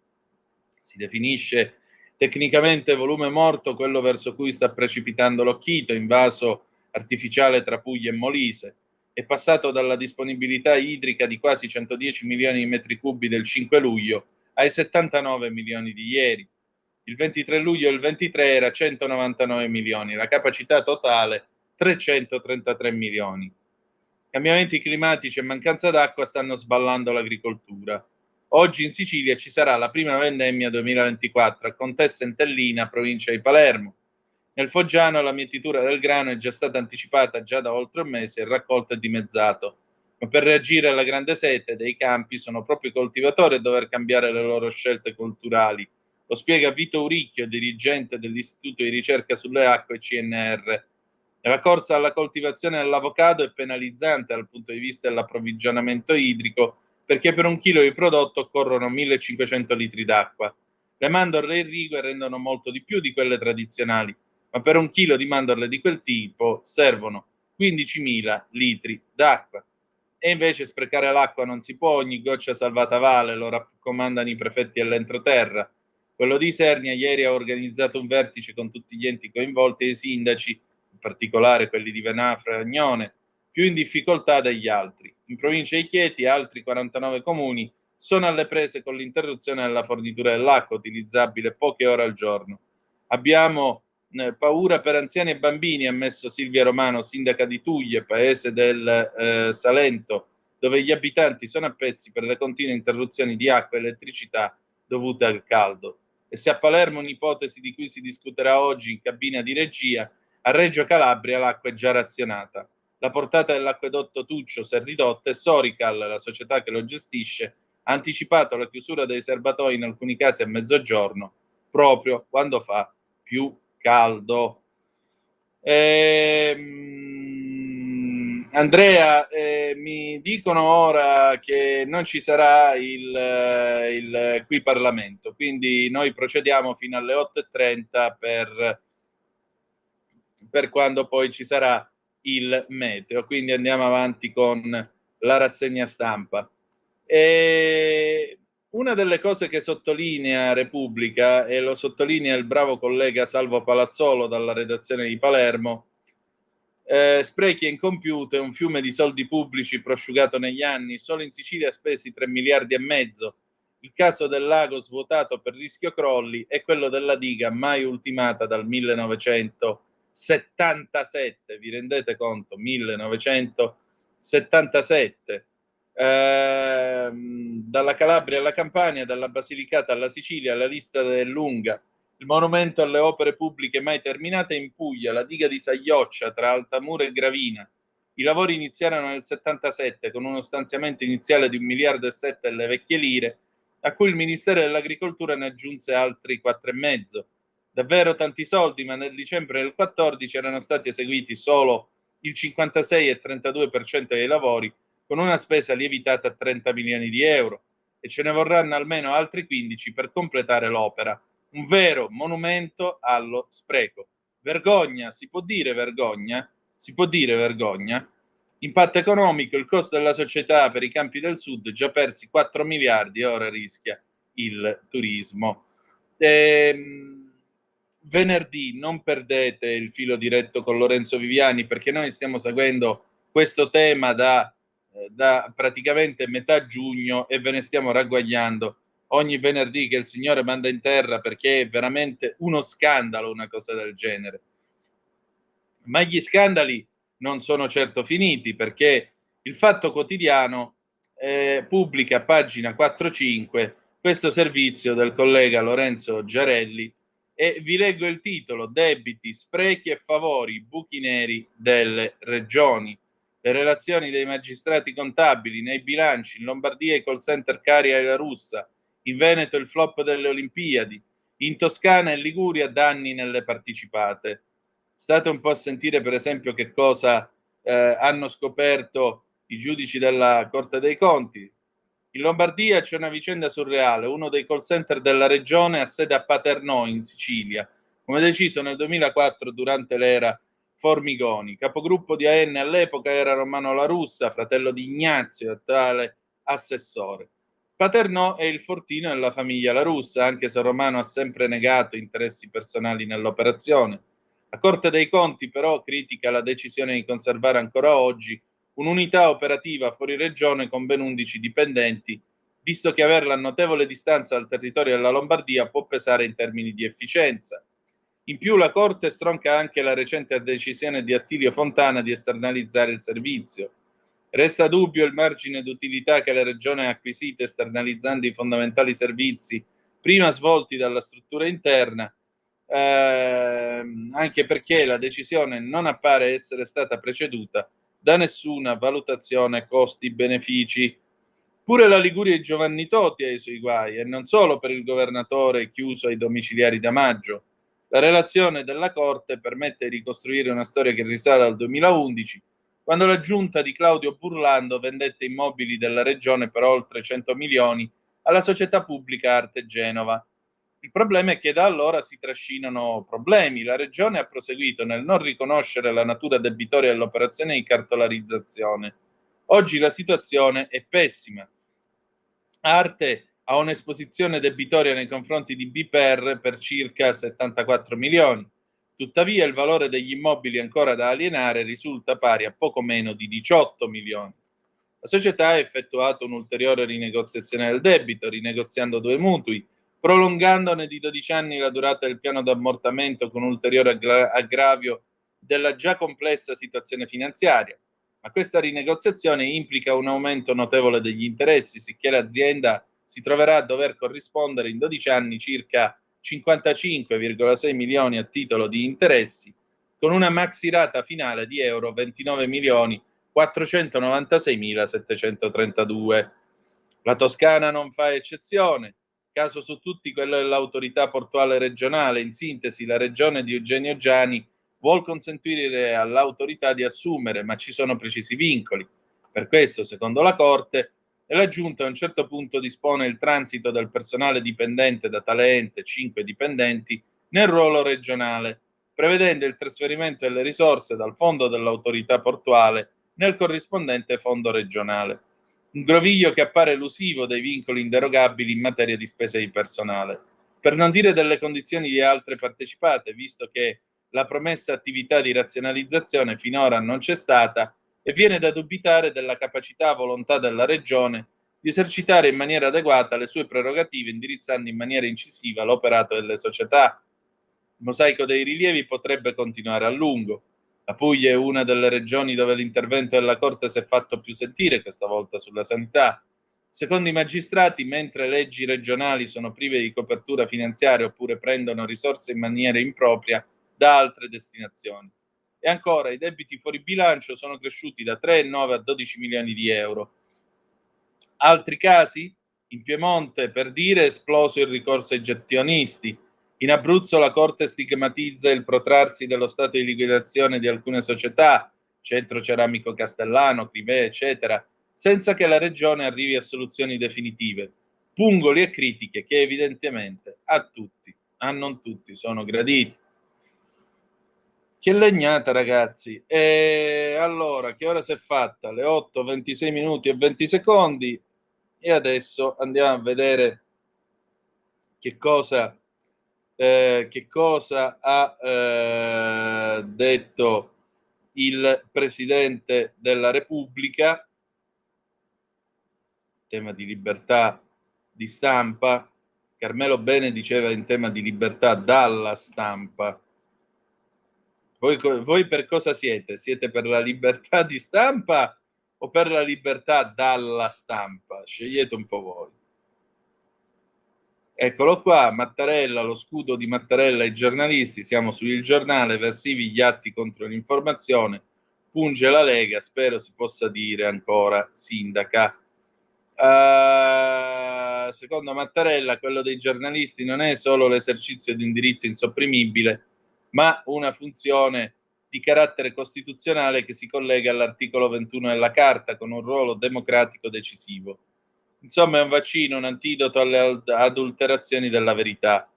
Si definisce tecnicamente volume morto quello verso cui sta precipitando l'Occhito, invaso artificiale tra Puglia e Molise. È passato dalla disponibilità idrica di quasi 110 milioni di metri cubi del 5 luglio ai 79 milioni di ieri. Il 23 luglio e il 23 era 199 milioni, la capacità totale 333 milioni. Cambiamenti climatici e mancanza d'acqua stanno sballando l'agricoltura. Oggi in Sicilia ci sarà la prima vendemmia 2024 a Contessa Entellina, provincia di Palermo. Nel Foggiano la mietitura del grano è già stata anticipata già da oltre un mese e il raccolto è dimezzato. Ma per reagire alla grande sete dei campi sono proprio i coltivatori a dover cambiare le loro scelte culturali. Lo spiega Vito Uricchio, dirigente dell'Istituto di ricerca sulle acque CNR. La corsa alla coltivazione dell'avocado è penalizzante dal punto di vista dell'approvvigionamento idrico perché per un chilo di prodotto occorrono 1500 litri d'acqua. Le mandorle irrigue rendono molto di più di quelle tradizionali, ma per un chilo di mandorle di quel tipo servono 15.000 litri d'acqua. E invece sprecare l'acqua non si può, ogni goccia salvata vale, lo raccomandano i prefetti dell'entroterra. Quello di Isernia ieri ha organizzato un vertice con tutti gli enti coinvolti e i sindaci, in particolare quelli di Venafra e Agnone, più in difficoltà degli altri. In provincia di Chieti altri 49 comuni sono alle prese con l'interruzione della fornitura dell'acqua, utilizzabile poche ore al giorno. Abbiamo paura per anziani e bambini, ha messo Silvia Romano, sindaca di Tuglie, paese del Salento, dove gli abitanti sono a pezzi per le continue interruzioni di acqua e elettricità dovute al caldo. E se a Palermo un'ipotesi di cui si discuterà oggi in cabina di regia, a Reggio Calabria l'acqua è già razionata. La portata dell'acquedotto Tuccio si è ridotta e Sorical, la società che lo gestisce, ha anticipato la chiusura dei serbatoi in alcuni casi a mezzogiorno, proprio quando fa più caldo. Andrea, mi dicono ora che non ci sarà il qui Parlamento, quindi noi procediamo fino alle 8:30 per quando poi ci sarà il meteo, quindi andiamo avanti con la rassegna stampa. una delle cose che sottolinea Repubblica, e lo sottolinea il bravo collega Salvo Palazzolo dalla redazione di Palermo, sprechi incompiuti, un fiume di soldi pubblici prosciugato negli anni, solo in Sicilia spesi 3 miliardi e mezzo. Il caso del lago svuotato per rischio crolli e quello della diga mai ultimata dal 1977, vi rendete conto? 1977. Dalla Calabria alla Campania, dalla Basilicata alla Sicilia, la lista è lunga. Il monumento alle opere pubbliche mai terminate in Puglia, la diga di Saglioccia tra Altamura e Gravina. I lavori iniziarono nel 77 con uno stanziamento iniziale di 1,7 miliardi alle vecchie lire, a cui il Ministero dell'Agricoltura ne aggiunse altri 4,5. Davvero tanti soldi, ma nel dicembre del 14 erano stati eseguiti solo il 56,32% dei lavori, con una spesa lievitata a 30 milioni di euro, e ce ne vorranno almeno altri 15 per completare l'opera. Un vero monumento allo spreco. Vergogna, si può dire vergogna? Si può dire vergogna? Impatto economico, il costo della società per i campi del sud, già persi 4 miliardi, ora rischia il turismo. Venerdì non perdete il filo diretto con Lorenzo Viviani, perché noi stiamo seguendo questo tema da praticamente metà giugno e ve ne stiamo ragguagliando ogni venerdì che il Signore manda in terra, perché è veramente uno scandalo una cosa del genere. Ma gli scandali non sono certo finiti, perché il Fatto Quotidiano pubblica a pagina 4-5 questo servizio del collega Lorenzo Giarelli, e vi leggo il titolo: debiti, sprechi e favori, buchi neri delle regioni. Le relazioni dei magistrati contabili nei bilanci, in Lombardia i call center cari alla russa, in Veneto il flop delle Olimpiadi, in Toscana e Liguria danni nelle partecipate. State un po' a sentire per esempio che cosa hanno scoperto i giudici della Corte dei Conti. In Lombardia c'è una vicenda surreale: uno dei call center della regione ha sede a Paternò in Sicilia, come deciso nel 2004 durante l'era Formigoni. Capogruppo di AN all'epoca era Romano La Russa, fratello di Ignazio, attuale assessore. Paternò è il fortino della famiglia La Russa, anche se Romano ha sempre negato interessi personali nell'operazione. La Corte dei Conti però critica la decisione di conservare ancora oggi un'unità operativa fuori regione con ben 11 dipendenti, visto che averla a notevole distanza dal territorio della Lombardia può pesare in termini di efficienza. In più la Corte stronca anche la recente decisione di Attilio Fontana di esternalizzare il servizio. Resta dubbio il margine d'utilità che la Regione ha acquisito esternalizzando i fondamentali servizi prima svolti dalla struttura interna, anche perché la decisione non appare essere stata preceduta da nessuna valutazione costi-benefici. Pure la Liguria di Giovanni Toti ha i suoi guai, e non solo per il governatore chiuso ai domiciliari da maggio. La relazione della Corte permette di ricostruire una storia che risale al 2011, quando la giunta di Claudio Burlando vendette immobili della regione per oltre 100 milioni alla società pubblica Arte Genova. Il problema è che da allora si trascinano problemi. La regione ha proseguito nel non riconoscere la natura debitoria dell'operazione di cartolarizzazione. Oggi la situazione è pessima. Arte ha un'esposizione debitoria nei confronti di BPR per circa 74 milioni. Tuttavia il valore degli immobili ancora da alienare risulta pari a poco meno di 18 milioni. La società ha effettuato un'ulteriore rinegoziazione del debito, rinegoziando 2 mutui, prolungandone di 12 anni la durata del piano d'ammortamento con ulteriore aggravio della già complessa situazione finanziaria. Ma questa rinegoziazione implica un aumento notevole degli interessi, sicché l'azienda si troverà a dover corrispondere in 12 anni circa 55,6 milioni a titolo di interessi, con una maxirata finale di euro 29 milioni 496.732. La Toscana non fa eccezione. Caso su tutti quello dell'autorità portuale regionale. In sintesi, la regione di Eugenio Giani vuol consentire all'autorità di assumere, ma ci sono precisi vincoli. Per questo, secondo la Corte, la Giunta a un certo punto dispone il transito del personale dipendente da tale ente, 5 dipendenti, nel ruolo regionale, prevedendo il trasferimento delle risorse dal fondo dell'autorità portuale nel corrispondente fondo regionale. Un groviglio che appare elusivo dei vincoli inderogabili in materia di spese di personale, per non dire delle condizioni di altre partecipate, visto che la promessa attività di razionalizzazione finora non c'è stata e viene da dubitare della capacità e volontà della Regione di esercitare in maniera adeguata le sue prerogative, indirizzando in maniera incisiva l'operato delle società. Il mosaico dei rilievi potrebbe continuare a lungo. La Puglia è una delle regioni dove l'intervento della Corte si è fatto più sentire, questa volta sulla sanità. Secondo i magistrati, mentre leggi regionali sono prive di copertura finanziaria oppure prendono risorse in maniera impropria da altre destinazioni. E ancora, i debiti fuori bilancio sono cresciuti da 3,9 a 12 milioni di euro. Altri casi? In Piemonte, per dire, è esploso il ricorso ai gettionisti. In Abruzzo la Corte stigmatizza il protrarsi dello stato di liquidazione di alcune società, Centro Ceramico Castellano, Cribè, eccetera, senza che la Regione arrivi a soluzioni definitive. Pungoli e critiche che evidentemente a non tutti sono graditi. Che legnata, ragazzi. E allora, che ora si è fatta? Le 8, 26 minuti e 20 secondi. E adesso andiamo a vedere che cosa ha detto il Presidente della Repubblica, tema di libertà di stampa. Carmelo Bene diceva in tema di libertà dalla stampa. Voi per cosa siete? Siete per la libertà di stampa o per la libertà dalla stampa? Scegliete un po' voi. Eccolo qua, Mattarella, lo scudo di Mattarella ai giornalisti, siamo su Il Giornale, versivi gli atti contro l'informazione, punge la Lega, spero si possa dire ancora sindaca. Secondo Mattarella, quello dei giornalisti non è solo l'esercizio di un diritto insopprimibile, ma una funzione di carattere costituzionale che si collega all'articolo 21 della Carta con un ruolo democratico decisivo. Insomma, è un vaccino, un antidoto alle adulterazioni della verità.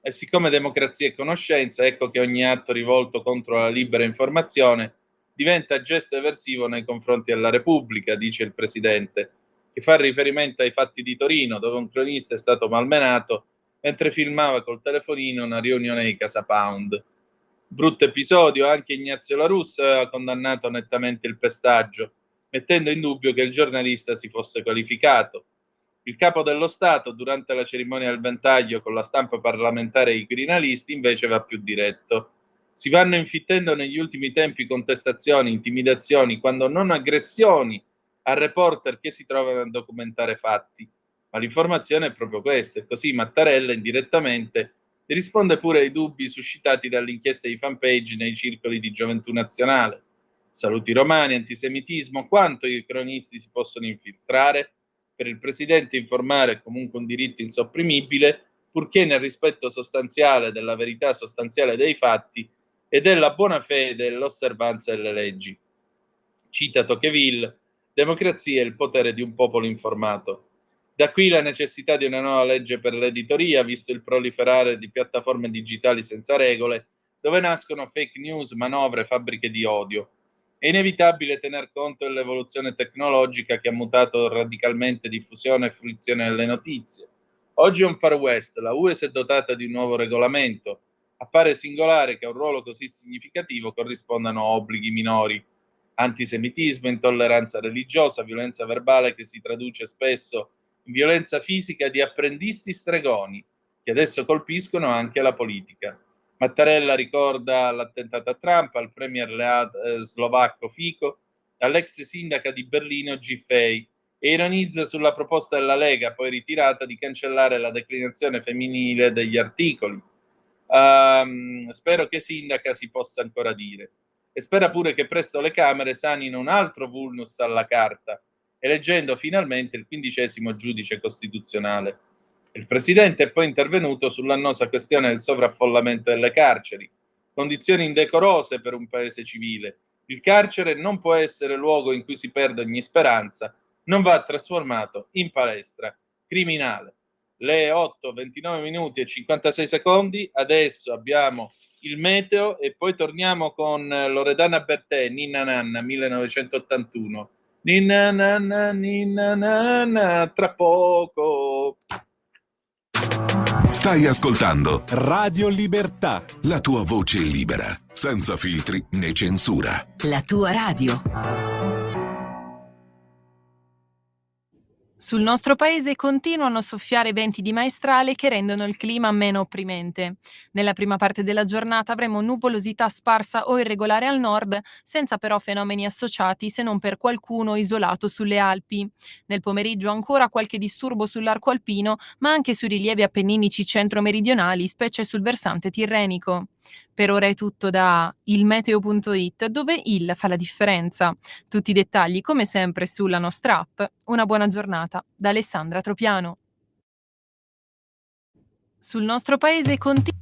E siccome democrazia e conoscenza, ecco che ogni atto rivolto contro la libera informazione diventa gesto eversivo nei confronti della Repubblica, dice il Presidente, che fa riferimento ai fatti di Torino, dove un cronista è stato malmenato mentre filmava col telefonino una riunione di Casa Pound. Brutto episodio, anche Ignazio La Russa aveva condannato nettamente il pestaggio, mettendo in dubbio che il giornalista si fosse qualificato. Il capo dello Stato, durante la cerimonia del ventaglio con la stampa parlamentare e i criminalisti, invece va più diretto. Si vanno infittendo negli ultimi tempi contestazioni, intimidazioni, quando non aggressioni, a reporter che si trovano a documentare fatti. Ma l'informazione è proprio questa, e così Mattarella indirettamente risponde pure ai dubbi suscitati dall'inchiesta di fanpage nei circoli di gioventù nazionale. Saluti romani, antisemitismo, quanto i cronisti si possono infiltrare? Per il Presidente informare è comunque un diritto insopprimibile, purché nel rispetto sostanziale della verità sostanziale dei fatti e della buona fede e l'osservanza delle leggi. Cita Tocqueville, democrazia è il potere di un popolo informato. Da qui la necessità di una nuova legge per l'editoria, visto il proliferare di piattaforme digitali senza regole, dove nascono fake news, manovre, fabbriche di odio. È inevitabile tener conto dell'evoluzione tecnologica che ha mutato radicalmente diffusione e fruizione delle notizie. Oggi è un far west, la UE si è dotata di un nuovo regolamento. Appare singolare che a un ruolo così significativo corrispondano obblighi minori. Antisemitismo, intolleranza religiosa, violenza verbale che si traduce spesso in violenza fisica di apprendisti stregoni, che adesso colpiscono anche la politica. Mattarella ricorda l'attentato a Trump, al premier slovacco Fico, all'ex sindaca di Berlino Giffey e ironizza sulla proposta della Lega, poi ritirata, di cancellare la declinazione femminile degli articoli. Spero che sindaca si possa ancora dire. E spera pure che presto le Camere sanino un altro vulnus alla Carta, eleggendo finalmente il 15° giudice costituzionale. Il Presidente è poi intervenuto sull'annosa questione del sovraffollamento delle carceri, condizioni indecorose per un paese civile. Il carcere non può essere luogo in cui si perde ogni speranza, non va trasformato in palestra criminale. Le 8, 29 minuti e 56 secondi, adesso abbiamo il meteo e poi torniamo con Loredana Bertè, Ninna Nanna, 1981. Ninna nanna, ninna nanna, tra poco. Stai ascoltando Radio Libertà. la tua voce libera, senza filtri né censura. La tua radio. Sul nostro paese continuano a soffiare venti di maestrale che rendono il clima meno opprimente. Nella prima parte della giornata avremo nuvolosità sparsa o irregolare al nord, senza però fenomeni associati se non per qualcuno isolato sulle Alpi. Nel pomeriggio ancora qualche disturbo sull'arco alpino, ma anche sui rilievi appenninici centro-meridionali, specie sul versante tirrenico. Per ora è tutto da ilmeteo.it, dove il fa la differenza. Tutti i dettagli come sempre sulla nostra app. Una buona giornata da Alessandra Tropiano. Sul nostro paese continua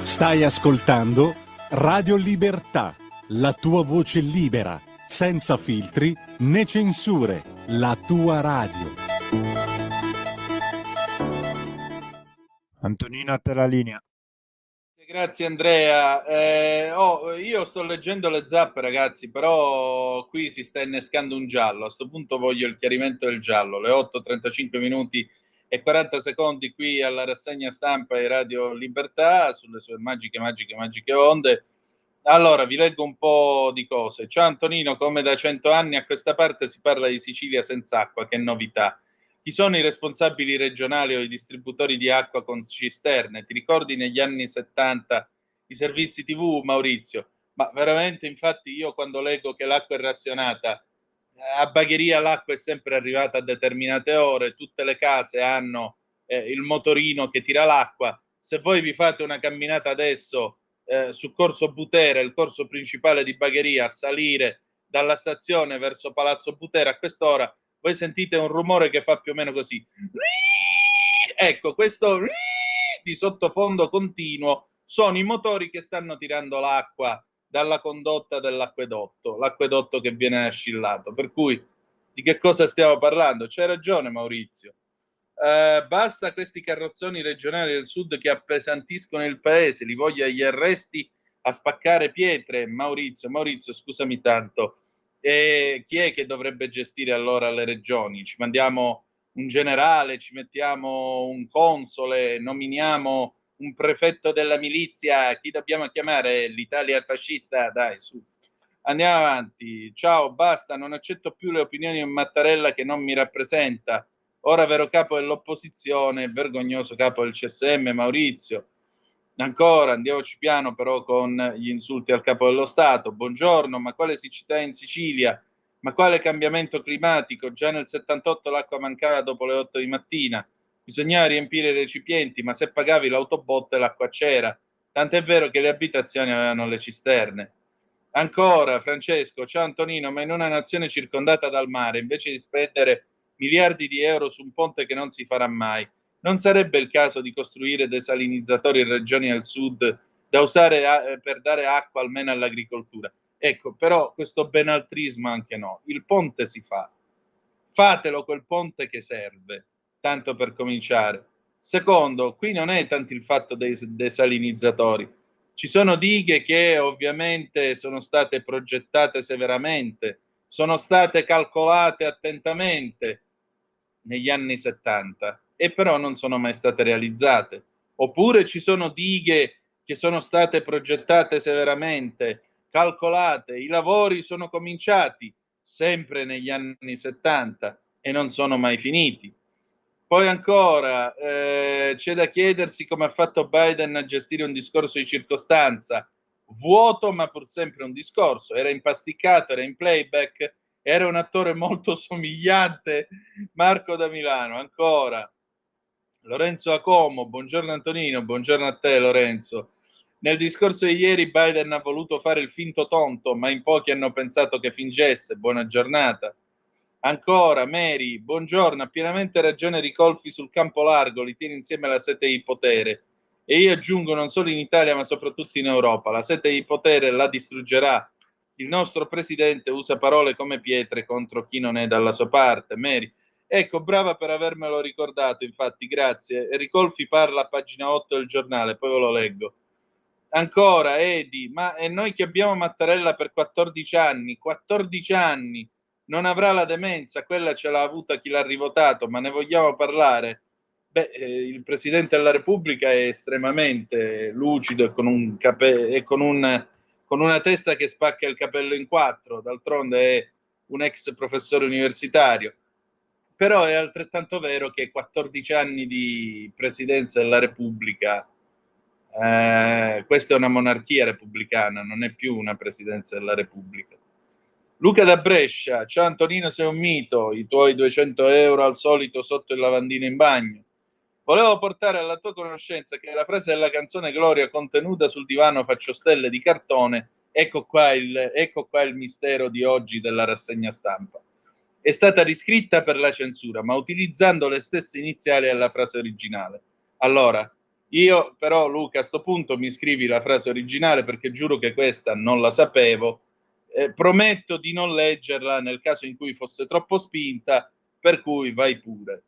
Stai ascoltando Radio Libertà, la tua voce libera, senza filtri né censure, la tua radio. Antonino, a te la linea. Grazie Andrea. Io sto leggendo le zappe, ragazzi, però qui si sta innescando un giallo. A sto punto voglio il chiarimento del giallo. Le 8:35 minuti e 40 secondi qui alla rassegna stampa e Radio Libertà sulle sue magiche onde. Allora, vi leggo un po' di cose. Ciao Antonino, come da 100 anni a questa parte si parla di Sicilia senza acqua, che novità. Chi sono i responsabili regionali o i distributori di acqua con cisterne? Ti ricordi negli anni 70 i servizi TV, Maurizio? Ma veramente, infatti, io quando leggo che l'acqua è razionata, a Bagheria l'acqua è sempre arrivata a determinate ore, tutte le case hanno il motorino che tira l'acqua. Se voi vi fate una camminata adesso su Corso Butera, il corso principale di Bagheria, a salire dalla stazione verso Palazzo Butera a quest'ora, voi sentite un rumore che fa più o meno così. Ecco, questo di sottofondo continuo sono i motori che stanno tirando l'acqua dalla condotta dell'acquedotto, l'acquedotto che viene ascillato. Per cui di che cosa stiamo parlando? C'hai ragione Maurizio. Basta questi carrozzoni regionali del sud che appesantiscono il paese, li voglio agli arresti a spaccare pietre. Maurizio, scusami tanto. E chi è che dovrebbe gestire allora le regioni? Ci mandiamo un generale, ci mettiamo un console, nominiamo un prefetto della milizia, chi dobbiamo chiamare? L'Italia fascista? Dai, su. Andiamo avanti. Ciao, basta, non accetto più le opinioni di un Mattarella che non mi rappresenta. Ora vero capo dell'opposizione, vergognoso capo del CSM, Maurizio. Ancora, andiamoci piano però con gli insulti al capo dello Stato. Buongiorno, ma quale siccità in Sicilia? Ma quale cambiamento climatico? Già nel 78 l'acqua mancava dopo le 8 di mattina. Bisognava riempire i recipienti, ma se pagavi l'autobotte l'acqua c'era. Tant'è vero che le abitazioni avevano le cisterne. Ancora, Francesco, ciao Antonino, ma in una nazione circondata dal mare, invece di spendere miliardi di euro su un ponte che non si farà mai, non sarebbe il caso di costruire desalinizzatori in regioni al sud da usare per dare acqua almeno all'agricoltura? Ecco, però questo benaltrismo anche no. Il ponte si fa. Fatelo quel ponte che serve, tanto per cominciare. Secondo, qui non è tanto il fatto dei desalinizzatori. Ci sono dighe che ovviamente sono state progettate severamente, sono state calcolate attentamente negli anni 70 e però non sono mai state realizzate. Oppure ci sono dighe che sono state progettate severamente, calcolate, i lavori sono cominciati sempre negli anni 70 e non sono mai finiti. Poi ancora c'è da chiedersi come ha fatto Biden a gestire un discorso di circostanza, vuoto ma pur sempre un discorso, era impasticcato, era in playback, era un attore molto somigliante. Marco da Milano, ancora. Lorenzo Acomo, buongiorno Antonino, buongiorno a te Lorenzo. Nel discorso di ieri Biden ha voluto fare il finto tonto, ma in pochi hanno pensato che fingesse. Buona giornata. Ancora, Mary, buongiorno, ha pienamente ragione Ricolfi sul campo largo, li tiene insieme la sete di potere. E io aggiungo non solo in Italia ma soprattutto in Europa, la sete di potere la distruggerà. Il nostro presidente usa parole come pietre contro chi non è dalla sua parte. Mary, ecco, brava per avermelo ricordato, infatti, grazie. Ricolfi parla a pagina 8 del giornale, poi ve lo leggo. Ancora, Edi, ma e noi che abbiamo Mattarella per 14 anni, non avrà la demenza, quella ce l'ha avuta chi l'ha rivotato, ma ne vogliamo parlare? Beh, il Presidente della Repubblica è estremamente lucido e con una testa che spacca il capello in quattro, d'altronde è un ex professore universitario. Però è altrettanto vero che 14 anni di Presidenza della Repubblica, questa è una monarchia repubblicana, non è più una Presidenza della Repubblica. Luca da Brescia, ciao Antonino, sei un mito, i tuoi 200 euro al solito sotto il lavandino in bagno. Volevo portare alla tua conoscenza che la frase della canzone Gloria contenuta sul divano faccio stelle di cartone, ecco qua il mistero di oggi della rassegna stampa. È stata riscritta per la censura, ma utilizzando le stesse iniziali della frase originale. Allora, Io però, Luca, a sto punto mi scrivi la frase originale perché giuro che questa non la sapevo. Prometto di non leggerla nel caso in cui fosse troppo spinta, per cui vai pure.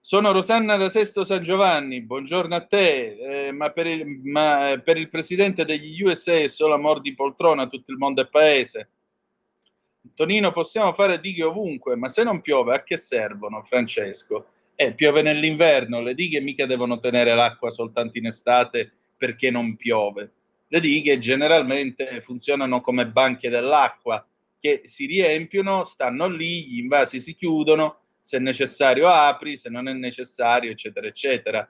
Sono Rosanna da Sesto San Giovanni, buongiorno a te, ma per il presidente degli USA è solo amor di poltrona, tutto il mondo è paese. Tonino, possiamo fare dighe ovunque, ma se non piove a che servono, Francesco? Piove nell'inverno, le dighe mica devono tenere l'acqua soltanto in estate perché non piove. Le dighe generalmente funzionano come banche dell'acqua che si riempiono, stanno lì, gli invasi si chiudono, se necessario apri, se non è necessario, eccetera, eccetera.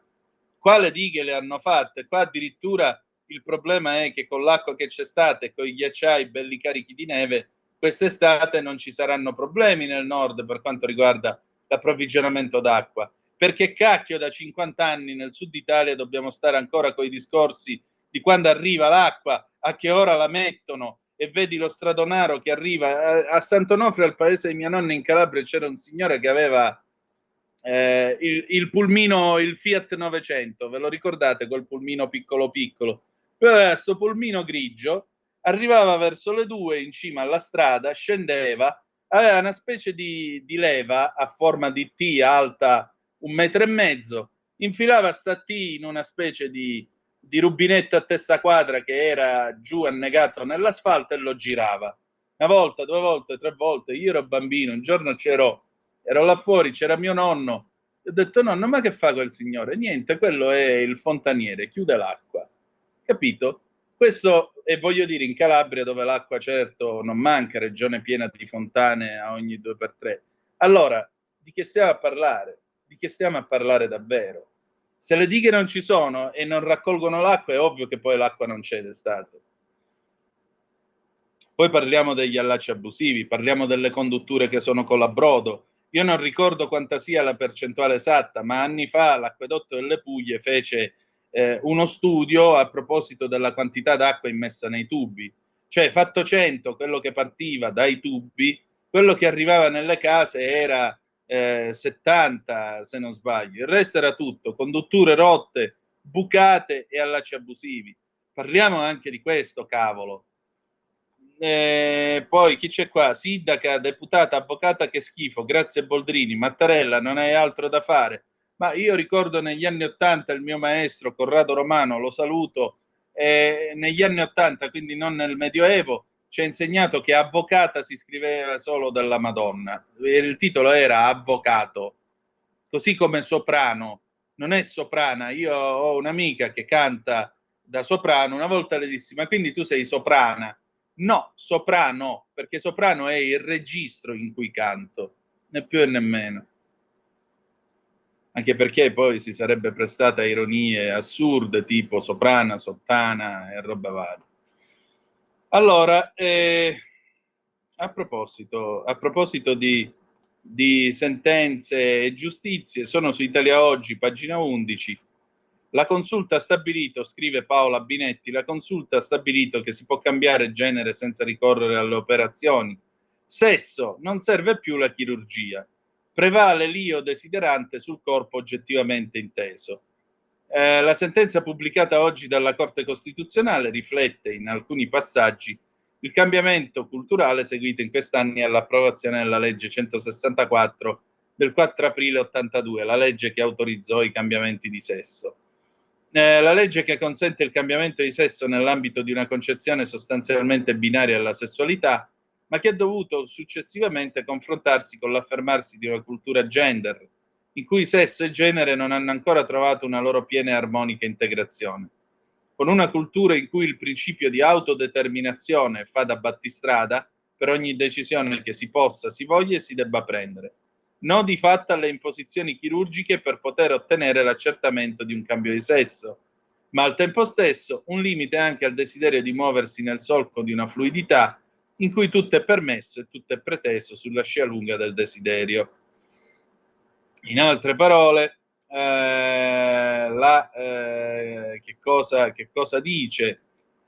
Qua le dighe le hanno fatte, qua addirittura il problema è che con l'acqua che c'è stata e con i ghiacciai belli carichi di neve, quest'estate non ci saranno problemi nel nord per quanto riguarda l'approvvigionamento d'acqua. Perché cacchio da 50 anni nel sud Italia dobbiamo stare ancora con i discorsi di quando arriva l'acqua, a che ora la mettono, e vedi lo stradonaro che arriva. A Sant'Onofrio, al paese di mia nonna in Calabria, c'era un signore che aveva il pulmino, il Fiat 900, ve lo ricordate, quel pulmino piccolo piccolo? Questo pulmino grigio arrivava verso le 2 in cima alla strada, scendeva, aveva una specie di leva a forma di T alta 1,5 metri, infilava sta T in una specie di rubinetto a testa quadra che era giù annegato nell'asfalto e lo girava. Una volta, 2 volte, 3 volte, io ero bambino, un giorno ero là fuori, c'era mio nonno, e ho detto nonno, ma che fa quel signore? Niente, quello è il fontaniere, chiude l'acqua, capito? Questo, e voglio dire, in Calabria dove l'acqua certo non manca, regione piena di fontane a ogni 2x3. Allora, di che stiamo a parlare? Di che stiamo a parlare davvero? Se le dighe non ci sono e non raccolgono l'acqua, è ovvio che poi l'acqua non c'è d'estate. Poi parliamo degli allacci abusivi, parliamo delle condutture che sono colabrodo. Io non ricordo quanta sia la percentuale esatta, ma anni fa l'Acquedotto delle Puglie fece uno studio a proposito della quantità d'acqua immessa nei tubi. Cioè, fatto 100, quello che partiva dai tubi, quello che arrivava nelle case era 70, se non sbaglio. Il resto era tutto, condutture rotte, bucate e allacci abusivi. Parliamo anche di questo, cavolo. Poi chi c'è qua? Sindaca, deputata, avvocata, che schifo, grazie Boldrini. Mattarella, non hai altro da fare. Ma io ricordo negli anni '80 il mio maestro Corrado Romano, lo saluto, negli anni '80, quindi non nel Medioevo, ci ha insegnato che avvocata si scriveva solo dalla Madonna. Il titolo era avvocato, così come soprano. Non è soprana. Io ho un'amica che canta da soprano, una volta le dissi, ma quindi tu sei soprana? No, soprano, perché soprano è il registro in cui canto, né più e né meno. Anche perché poi si sarebbe prestata a ironie assurde, tipo soprana, sottana e roba varia. Allora, a proposito di sentenze e giustizie, sono su Italia Oggi, pagina 11. La consulta ha stabilito, scrive Paola Binetti, la consulta ha stabilito che si può cambiare genere senza ricorrere alle operazioni. Sesso, non serve più la chirurgia. Prevale l'io desiderante sul corpo oggettivamente inteso. La sentenza pubblicata oggi dalla Corte Costituzionale riflette in alcuni passaggi il cambiamento culturale seguito in questi anni all'approvazione della legge 164 del 4 aprile 82, la legge che autorizzò i cambiamenti di sesso. La legge che consente il cambiamento di sesso nell'ambito di una concezione sostanzialmente binaria della sessualità, ma che ha dovuto successivamente confrontarsi con l'affermarsi di una cultura gender, in cui sesso e genere non hanno ancora trovato una loro piena e armonica integrazione. Con una cultura in cui il principio di autodeterminazione fa da battistrada per ogni decisione che si possa, si voglia e si debba prendere. No di fatto alle imposizioni chirurgiche per poter ottenere l'accertamento di un cambio di sesso, ma al tempo stesso un limite anche al desiderio di muoversi nel solco di una fluidità in cui tutto è permesso e tutto è preteso sulla scia lunga del desiderio. In altre parole, che cosa dice?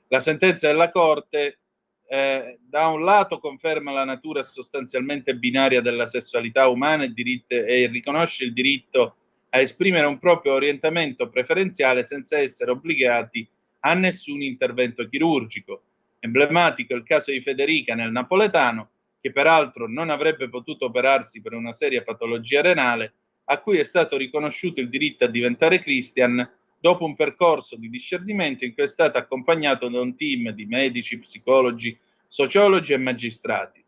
La sentenza della Corte da un lato conferma la natura sostanzialmente binaria della sessualità umana e riconosce il diritto a esprimere un proprio orientamento preferenziale senza essere obbligati a nessun intervento chirurgico. Emblematico è il caso di Federica nel napoletano, che peraltro non avrebbe potuto operarsi per una seria patologia renale, a cui è stato riconosciuto il diritto a diventare Christian dopo un percorso di discernimento in cui è stato accompagnato da un team di medici, psicologi, sociologi e magistrati.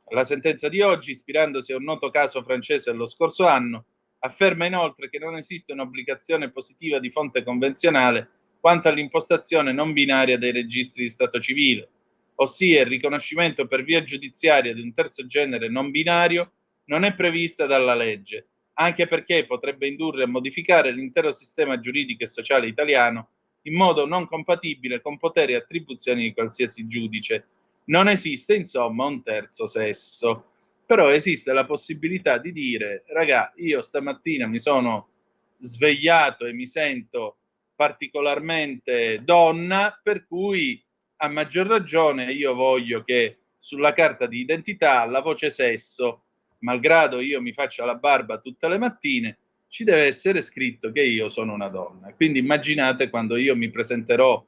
La sentenza di oggi, ispirandosi a un noto caso francese dello scorso anno, afferma inoltre che non esiste un'obbligazione positiva di fonte convenzionale quanto all'impostazione non binaria dei registri di stato civile, ossia il riconoscimento per via giudiziaria di un terzo genere non binario non è prevista dalla legge, anche perché potrebbe indurre a modificare l'intero sistema giuridico e sociale italiano in modo non compatibile con poteri e attribuzioni di qualsiasi giudice. Non esiste, insomma, un terzo sesso. Però esiste la possibilità di dire, ragà, io stamattina mi sono svegliato e mi sento particolarmente donna, per cui a maggior ragione io voglio che sulla carta di identità la voce sesso, malgrado io mi faccia la barba tutte le mattine, ci deve essere scritto che io sono una donna. Quindi immaginate quando io mi presenterò,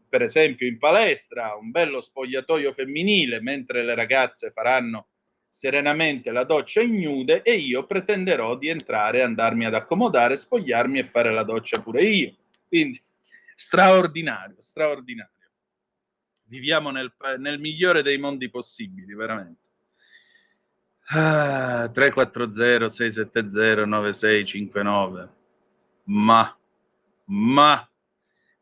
per esempio, in palestra, un bello spogliatoio femminile, mentre le ragazze faranno serenamente la doccia ignude e io pretenderò di entrare, andarmi ad accomodare, spogliarmi e fare la doccia pure io. Quindi straordinario, straordinario. Viviamo nel migliore dei mondi possibili, veramente. 340 670 9659. Ma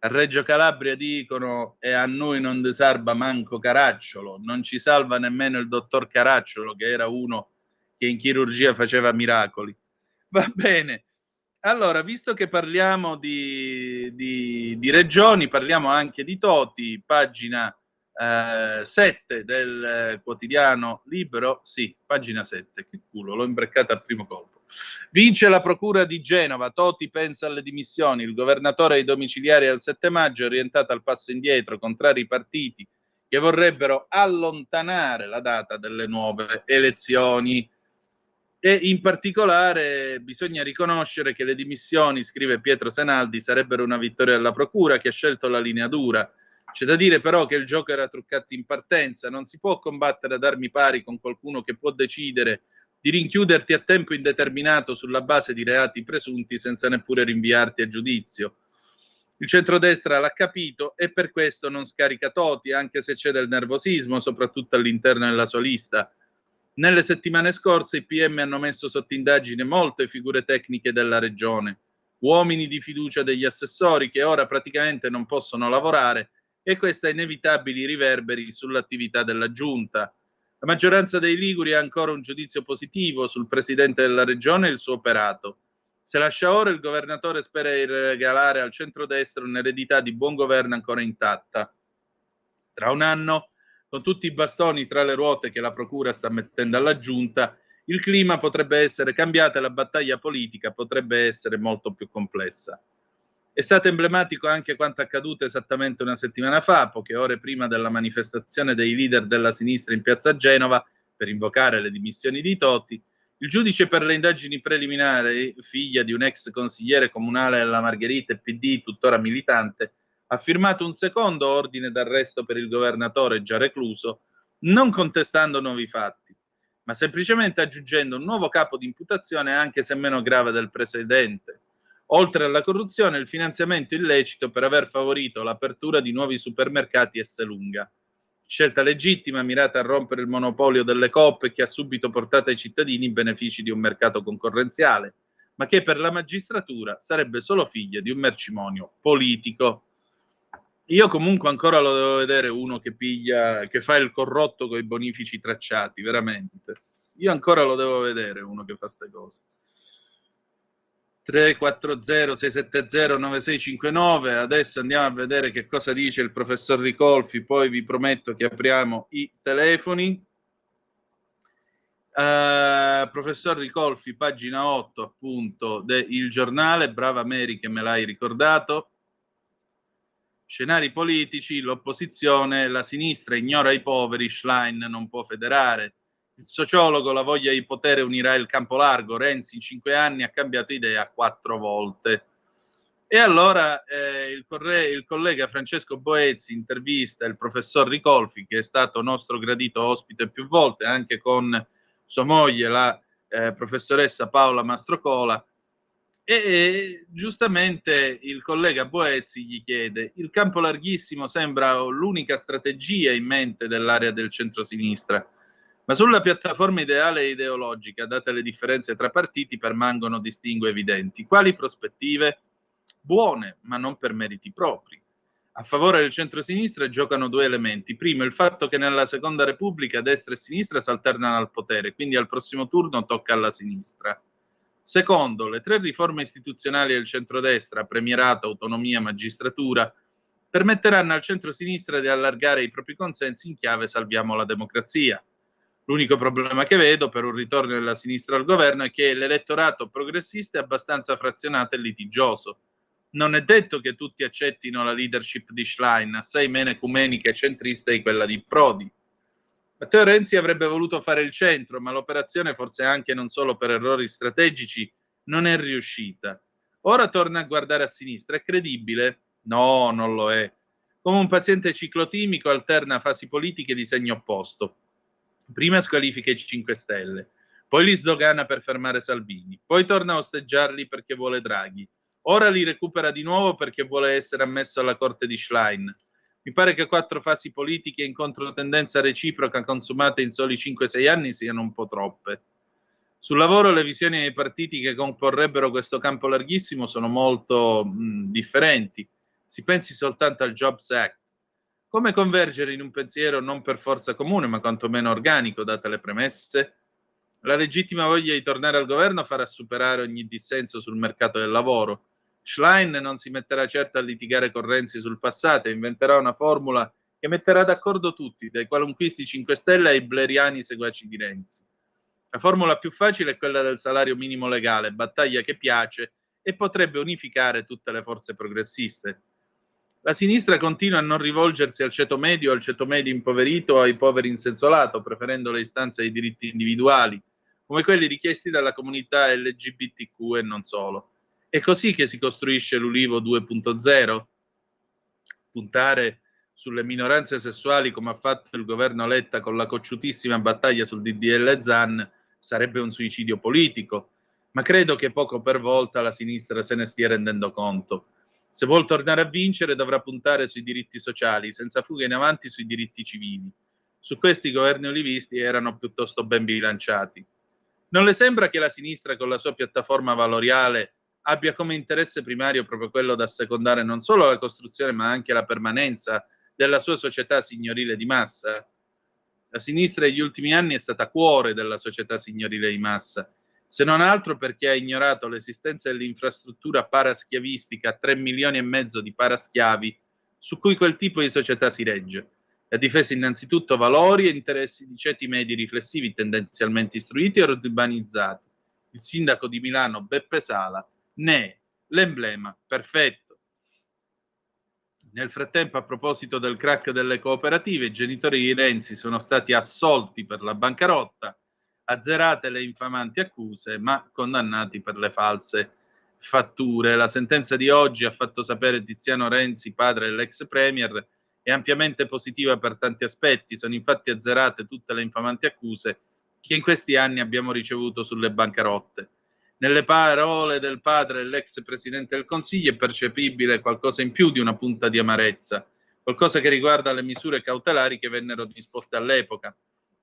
a Reggio Calabria dicono e a noi non desarba manco Caracciolo, non ci salva nemmeno il dottor Caracciolo, che era uno che in chirurgia faceva miracoli. Va bene, allora, visto che parliamo di regioni, parliamo anche di Toti, pagina 7 del quotidiano Libero, sì, pagina 7, che culo, l'ho imbreccata al primo colpo. Vince la procura di Genova, Toti pensa alle dimissioni, il governatore ai domiciliari al 7 maggio è orientato al passo indietro, contrari i partiti che vorrebbero allontanare la data delle nuove elezioni. E in particolare bisogna riconoscere che le dimissioni, scrive Pietro Senaldi, sarebbero una vittoria della procura che ha scelto la linea dura. C'è da dire però che il gioco era truccato in partenza, non si può combattere ad armi pari con qualcuno che può decidere di rinchiuderti a tempo indeterminato sulla base di reati presunti senza neppure rinviarti a giudizio. Il centrodestra l'ha capito e per questo non scarica Toti, anche se c'è del nervosismo, soprattutto all'interno della sua lista. Nelle settimane scorse i PM hanno messo sotto indagine molte figure tecniche della regione, uomini di fiducia degli assessori che ora praticamente non possono lavorare e questo ha inevitabili riverberi sull'attività della giunta. La maggioranza dei liguri ha ancora un giudizio positivo sul presidente della regione e il suo operato. Se lascia ora, il governatore spera di regalare al centrodestra un'eredità di buon governo ancora intatta. Tra un anno, con tutti i bastoni tra le ruote che la procura sta mettendo alla giunta, il clima potrebbe essere cambiato e la battaglia politica potrebbe essere molto più complessa. È stato emblematico anche quanto accaduto esattamente una settimana fa, poche ore prima della manifestazione dei leader della sinistra in piazza Genova per invocare le dimissioni di Toti. Il giudice per le indagini preliminari, figlia di un ex consigliere comunale della Margherita e PD, tuttora militante, ha firmato un secondo ordine d'arresto per il governatore già recluso, non contestando nuovi fatti, ma semplicemente aggiungendo un nuovo capo di imputazione anche se meno grave del precedente. Oltre alla corruzione, il finanziamento illecito per aver favorito l'apertura di nuovi supermercati Esselunga. Scelta legittima mirata a rompere il monopolio delle Coop che ha subito portato ai cittadini i benefici di un mercato concorrenziale, ma che per la magistratura sarebbe solo figlia di un mercimonio politico. Io comunque ancora lo devo vedere uno che piglia, che fa il corrotto con i bonifici tracciati, veramente. Io ancora lo devo vedere uno che fa queste cose. 340 670 9659. Adesso andiamo a vedere che cosa dice il professor Ricolfi, poi vi prometto che apriamo i telefoni. Professor Ricolfi, pagina 8 appunto del Giornale, brava Mary che me l'hai ricordato. Scenari politici, l'opposizione, la sinistra ignora i poveri, Schlein non può federare. Il sociologo, la voglia di potere unirà il campo largo. Renzi in 5 anni ha cambiato idea 4 volte. E allora il collega Francesco Boezzi intervista il professor Ricolfi, che è stato nostro gradito ospite più volte, anche con sua moglie, la professoressa Paola Mastrocola, e giustamente il collega Boezzi gli chiede: il campo larghissimo sembra l'unica strategia in mente dell'area del centrosinistra, ma sulla piattaforma ideale e ideologica, date le differenze tra partiti, permangono distinguo evidenti. Quali prospettive? Buone, ma non per meriti propri. A favore del centrosinistra giocano 2 elementi. Primo, il fatto che nella Seconda Repubblica destra e sinistra si alternano al potere, quindi al prossimo turno tocca alla sinistra. Secondo, le 3 riforme istituzionali del centrodestra, premierato, autonomia, magistratura, permetteranno al centrosinistra di allargare i propri consensi in chiave salviamo la democrazia. L'unico problema che vedo per un ritorno della sinistra al governo è che l'elettorato progressista è abbastanza frazionato e litigioso. Non è detto che tutti accettino la leadership di Schlein, assai meno ecumenica e centrista di quella di Prodi. Matteo Renzi avrebbe voluto fare il centro, ma l'operazione, forse anche non solo per errori strategici, non è riuscita. Ora torna a guardare a sinistra. È credibile? No, non lo è. Come un paziente ciclotimico alterna fasi politiche di segno opposto. Prima squalifica i 5 Stelle, poi li sdogana per fermare Salvini, poi torna a osteggiarli perché vuole Draghi. Ora li recupera di nuovo perché vuole essere ammesso alla corte di Schlein. Mi pare che 4 fasi politiche in controtendenza reciproca consumate in soli 5-6 anni siano un po' troppe. Sul lavoro le visioni dei partiti che comporrebbero questo campo larghissimo sono molto differenti. Si pensi soltanto al Jobs Act. Come convergere in un pensiero non per forza comune, ma quantomeno organico, date le premesse? La legittima voglia di tornare al governo farà superare ogni dissenso sul mercato del lavoro. Schlein non si metterà certo a litigare con Renzi sul passato e inventerà una formula che metterà d'accordo tutti, dai qualunquisti 5 Stelle ai bleriani seguaci di Renzi. La formula più facile è quella del salario minimo legale, battaglia che piace e potrebbe unificare tutte le forze progressiste. La sinistra continua a non rivolgersi al ceto medio impoverito o ai poveri in senso lato, preferendo le istanze dei diritti individuali, come quelli richiesti dalla comunità LGBTQ e non solo. È così che si costruisce l'Ulivo 2.0? Puntare sulle minoranze sessuali, come ha fatto il governo Letta con la cocciutissima battaglia sul DDL Zan, sarebbe un suicidio politico, ma credo che poco per volta la sinistra se ne stia rendendo conto. Se vuol tornare a vincere dovrà puntare sui diritti sociali, senza fuga in avanti sui diritti civili. Su questi i governi olivisti erano piuttosto ben bilanciati. Non le sembra che la sinistra, con la sua piattaforma valoriale, abbia come interesse primario proprio quello da assecondare non solo la costruzione ma anche la permanenza della sua società signorile di massa? La sinistra negli ultimi anni è stata cuore della società signorile di massa, se non altro perché ha ignorato l'esistenza dell'infrastruttura paraschiavistica a 3 milioni e mezzo di paraschiavi su cui quel tipo di società si regge. Ha difeso innanzitutto valori e interessi di ceti medi riflessivi tendenzialmente istruiti e urbanizzati. Il sindaco di Milano Beppe Sala ne è l'emblema perfetto. Nel frattempo, a proposito del crack delle cooperative, i genitori di Renzi sono stati assolti per la bancarotta, azzerate le infamanti accuse, ma condannati per le false fatture. La sentenza di oggi, ha fatto sapere Tiziano Renzi, padre dell'ex premier, è ampiamente positiva per tanti aspetti. Sono infatti azzerate tutte le infamanti accuse che in questi anni abbiamo ricevuto sulle bancarotte. Nelle parole del padre dell'ex presidente del Consiglio è percepibile qualcosa in più di una punta di amarezza, qualcosa che riguarda le misure cautelari che vennero disposte all'epoca.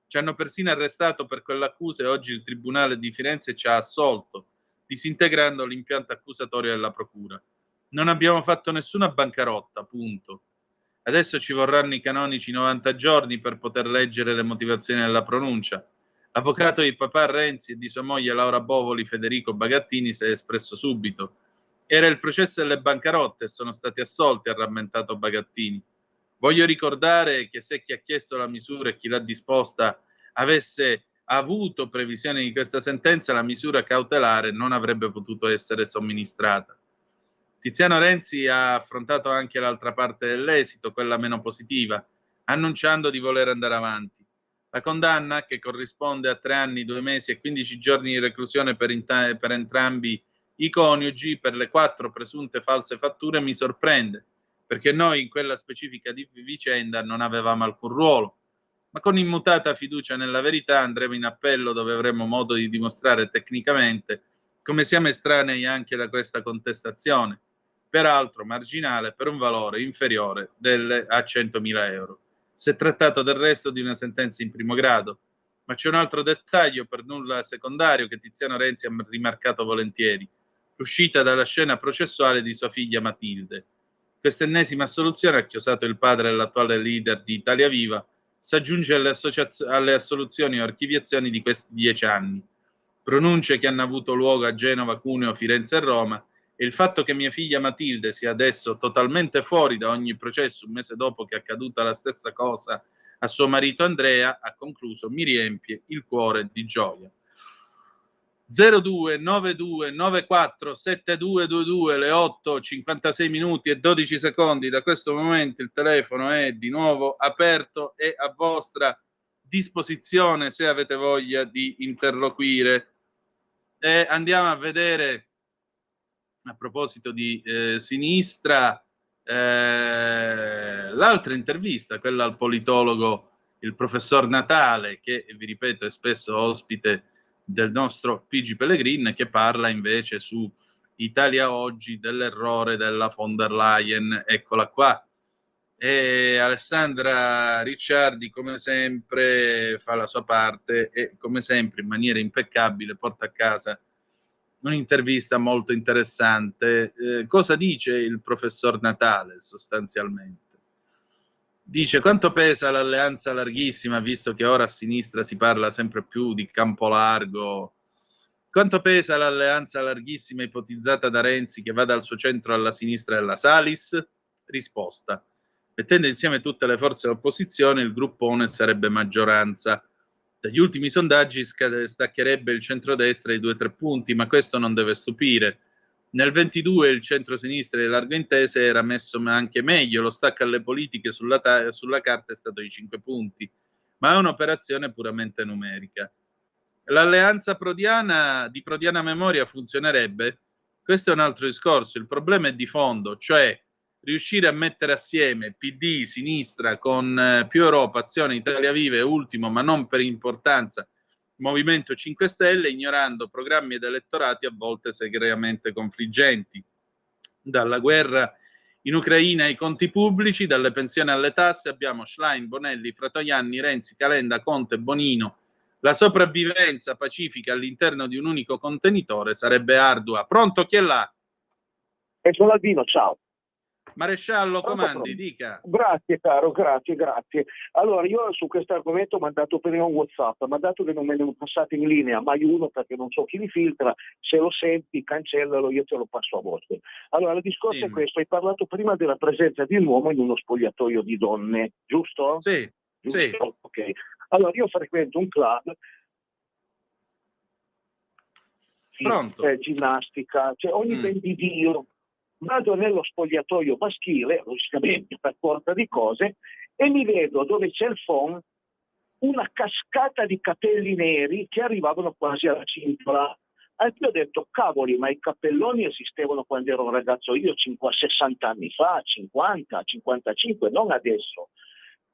Ci hanno persino arrestato per quell'accusa e oggi il Tribunale di Firenze ci ha assolto, disintegrando l'impianto accusatorio della Procura. Non abbiamo fatto nessuna bancarotta, punto. Adesso ci vorranno i canonici 90 giorni per poter leggere le motivazioni della pronuncia. L'avvocato di papà Renzi e di sua moglie Laura Bovoli, Federico Bagattini, si è espresso subito. Era il processo delle bancarotte e sono stati assolti, ha rammentato Bagattini. Voglio ricordare che se chi ha chiesto la misura e chi l'ha disposta avesse avuto previsione di questa sentenza, la misura cautelare non avrebbe potuto essere somministrata. Tiziano Renzi ha affrontato anche l'altra parte dell'esito, quella meno positiva, annunciando di voler andare avanti. La condanna, che corrisponde a 3 anni, 2 mesi e 15 giorni di reclusione per entrambi i coniugi per le 4 presunte false fatture, mi sorprende, perché noi in quella specifica vicenda non avevamo alcun ruolo. Ma con immutata fiducia nella verità andremo in appello, dove avremo modo di dimostrare tecnicamente come siamo estranei anche da questa contestazione, peraltro marginale, per un valore inferiore a 100.000 euro. Si è trattato del resto di una sentenza in primo grado, ma c'è un altro dettaglio per nulla secondario che Tiziano Renzi ha rimarcato volentieri: l'uscita dalla scena processuale di sua figlia Matilde. Questa ennesima assoluzione, ha chiosato il padre dell'attuale leader di Italia Viva, si aggiunge alle assoluzioni o archiviazioni di questi 10 anni. Pronunce che hanno avuto luogo a Genova, Cuneo, Firenze e Roma, e il fatto che mia figlia Matilde sia adesso totalmente fuori da ogni processo un mese dopo che è accaduta la stessa cosa a suo marito Andrea, ha concluso, mi riempie il cuore di gioia. 02 92 94 7222, le 8:56 minuti e 12 secondi. Da questo momento il telefono è di nuovo aperto e a vostra disposizione se avete voglia di interloquire. E andiamo a vedere, a proposito di sinistra, l'altra intervista, quella al politologo, il professor Natale, che vi ripeto è spesso ospite del nostro PG Pellegrin, che parla invece su Italia Oggi dell'errore della von der Leyen. Eccola qua. E Alessandra Ricciardi, come sempre, fa la sua parte e, come sempre, in maniera impeccabile porta a casa un'intervista molto interessante. Cosa dice il professor Natale sostanzialmente? Dice: quanto pesa l'alleanza larghissima, visto che ora a sinistra si parla sempre più di campo largo? Quanto pesa l'alleanza larghissima ipotizzata da Renzi, che va dal suo centro alla sinistra della Salis? Risposta: mettendo insieme tutte le forze dell'opposizione, il gruppone sarebbe maggioranza. Dagli ultimi sondaggi staccherebbe il centrodestra di 2-3 punti, ma questo non deve stupire. Nel 22 il centro-sinistra di largo intese era messo anche meglio, lo stacco alle politiche sulla carta è stato di 5 punti, ma è un'operazione puramente numerica. L'alleanza di prodiana memoria funzionerebbe? Questo è un altro discorso. Il problema è di fondo, cioè riuscire a mettere assieme PD, sinistra, con Più Europa, Azione, Italia Viva e ultimo, ma non per importanza, Movimento 5 Stelle, ignorando programmi ed elettorati a volte segretamente confliggenti. Dalla guerra in Ucraina ai conti pubblici, dalle pensioni alle tasse, abbiamo Schlein, Bonelli, Fratoianni, Renzi, Calenda, Conte, Bonino. La sopravvivenza pacifica all'interno di un unico contenitore sarebbe ardua. Pronto, chi è là? E sono Albino, ciao. Maresciallo, comandi, dica. Grazie caro, grazie. Allora, io su questo argomento ho mandato prima un WhatsApp, ma dato che non me ne ho passato in linea mai uno perché non so chi li filtra, se lo senti cancellalo, io te lo passo a volte. Allora, il discorso è questo: hai parlato prima della presenza di un uomo in uno spogliatoio di donne, giusto? Sì, giusto? sì. Ok. Allora, io frequento un club, Pronto? ginnastica, cioè ogni ben di Dio. Vado nello spogliatoio maschile, logicamente per forza di cose, e mi vedo dove c'è il phon una cascata di capelli neri che arrivavano quasi alla cintola. E ho detto, cavoli, ma i cappelloni esistevano quando ero un ragazzo io, 60 anni fa, 50, 55, non adesso.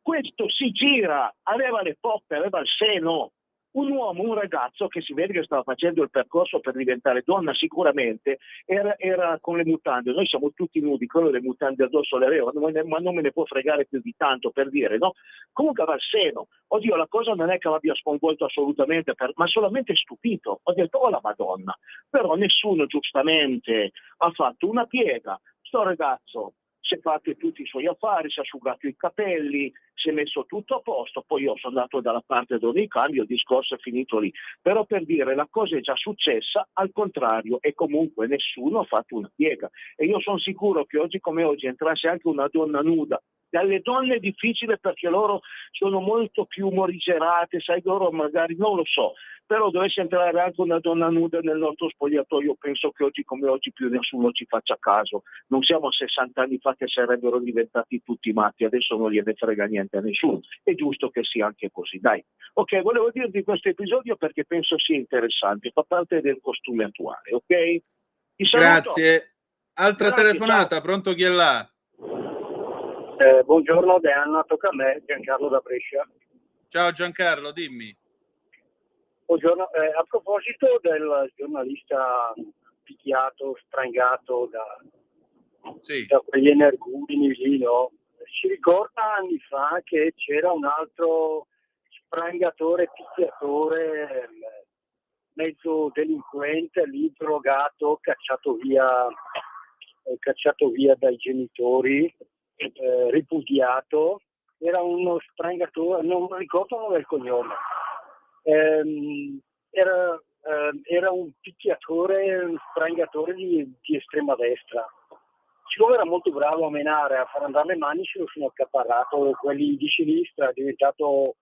Questo si gira, aveva le poppe, aveva il seno. Un uomo, un ragazzo che si vede che stava facendo il percorso per diventare donna sicuramente, era con le mutande. Noi siamo tutti nudi, quello le mutande addosso le aveva, ma non me ne può fregare più di tanto, per dire, no? Comunque aveva il seno. Oddio, la cosa non è che l'abbia sconvolto assolutamente, ma solamente stupito. Ho detto, oh la Madonna. Però nessuno giustamente ha fatto una piega. Sto ragazzo si è fatto tutti i suoi affari, si è asciugato i capelli, si è messo tutto a posto, poi io sono andato dalla parte dove cambio, il discorso è finito lì. Però per dire, la cosa è già successa, al contrario, e comunque nessuno ha fatto una piega. E io sono sicuro che oggi come oggi entrasse anche una donna nuda Dalle donne è difficile perché loro sono molto più morigerate, sai, loro magari, non lo so, però dovesse entrare anche una donna nuda nel nostro spogliatoio, penso che oggi come oggi più nessuno ci faccia caso. Non siamo a 60 anni fa che sarebbero diventati tutti matti, adesso non gliene frega niente a nessuno. È giusto che sia anche così, dai. Ok, volevo dirvi questo episodio perché penso sia interessante, fa parte del costume attuale, ok? Ti saluto. Grazie. Altra Grazie, telefonata, ciao. pronto, chi è là? Buongiorno Deanna, tocca a me, Giancarlo da Brescia. Ciao Giancarlo, dimmi. Buongiorno, a proposito del giornalista picchiato, strangato Sì. da quegli energumeni lì, no? Si ricorda anni fa che c'era un altro sprangatore, picchiatore, mezzo delinquente, lì drogato, cacciato via dai genitori, ripudiato. Era uno sprangatore, non ricordo il nome del cognome. Era un picchiatore, un sprangatore di estrema destra. Siccome era molto bravo a menare, a far andare le mani, se lo sono accaparrato quelli di sinistra, è diventato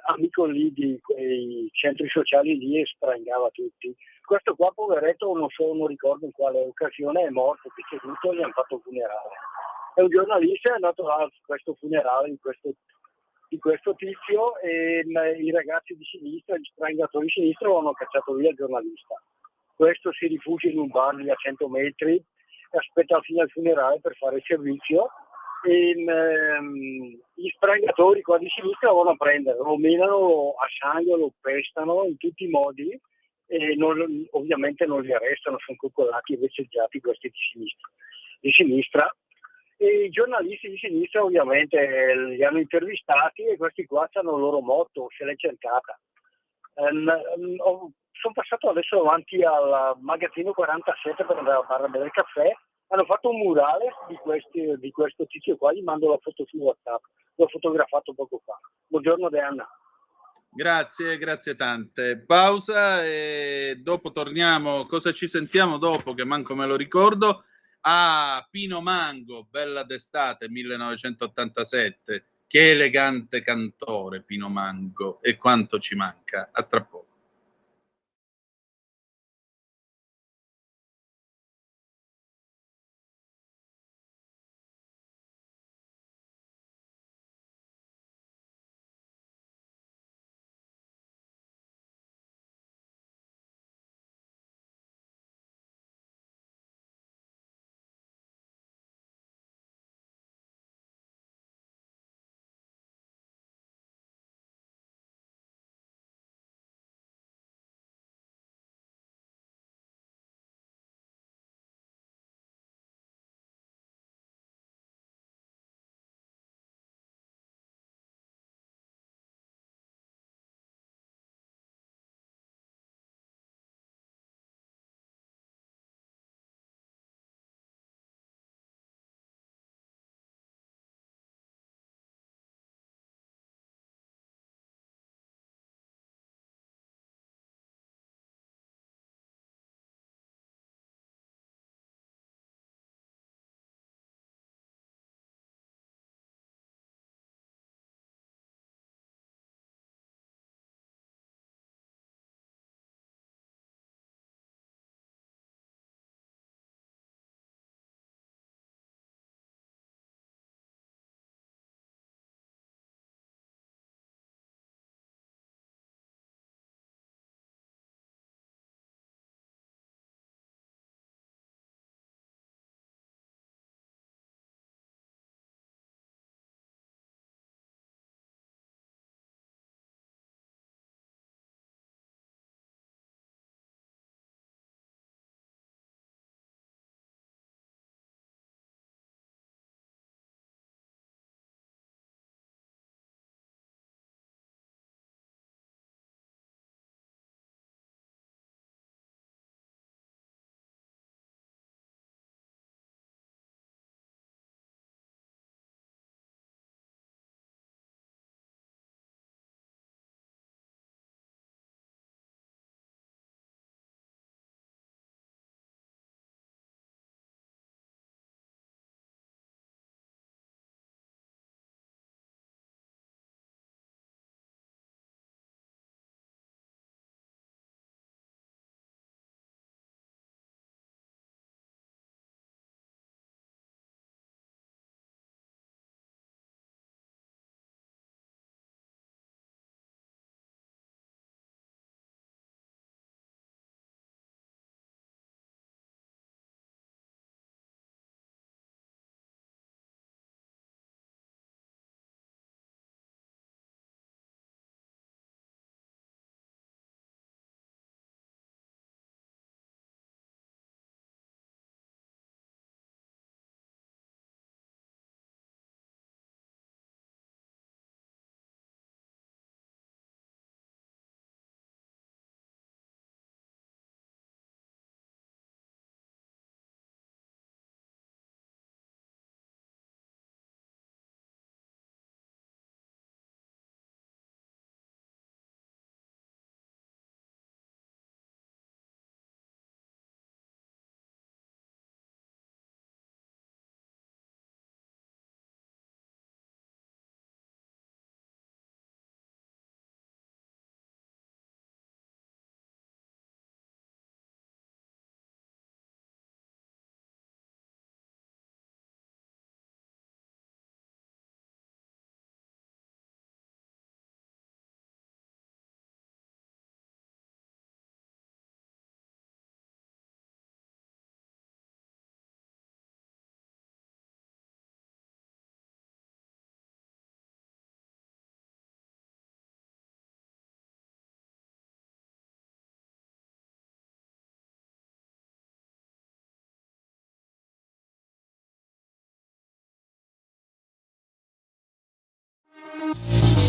amico lì di quei centri sociali lì e sprangava tutti. Questo qua, poveretto, non ricordo in quale occasione, è morto, picchiato, gli hanno fatto un funerale. E un giornalista è andato a questo funerale di questo tizio e i ragazzi di sinistra, gli sprangatori di sinistra, avevano cacciato via il giornalista. Questo si rifugia in un bar lì a 100 metri e aspetta fino al funerale per fare il servizio. E gli sprangatori qua di sinistra lo vanno a prendere, lo menano a sangue, lo pestano in tutti i modi e ovviamente non li arrestano, sono coccolati e vezzeggiati questi di sinistra. E i giornalisti di sinistra ovviamente li hanno intervistati e questi qua hanno il loro motto, se l'è cercata. Sono passato adesso avanti al magazzino 47 per andare a bar a bere il caffè. Hanno fatto un murale di questo tizio qua, gli mando la foto su WhatsApp, l'ho fotografato poco fa. Buongiorno Deanna. Grazie tante. Pausa e dopo torniamo. Cosa ci sentiamo dopo? Che manco me lo ricordo. Pino Mango, Bella d'estate 1987. Che elegante cantore Pino Mango e quanto ci manca. A tra poco.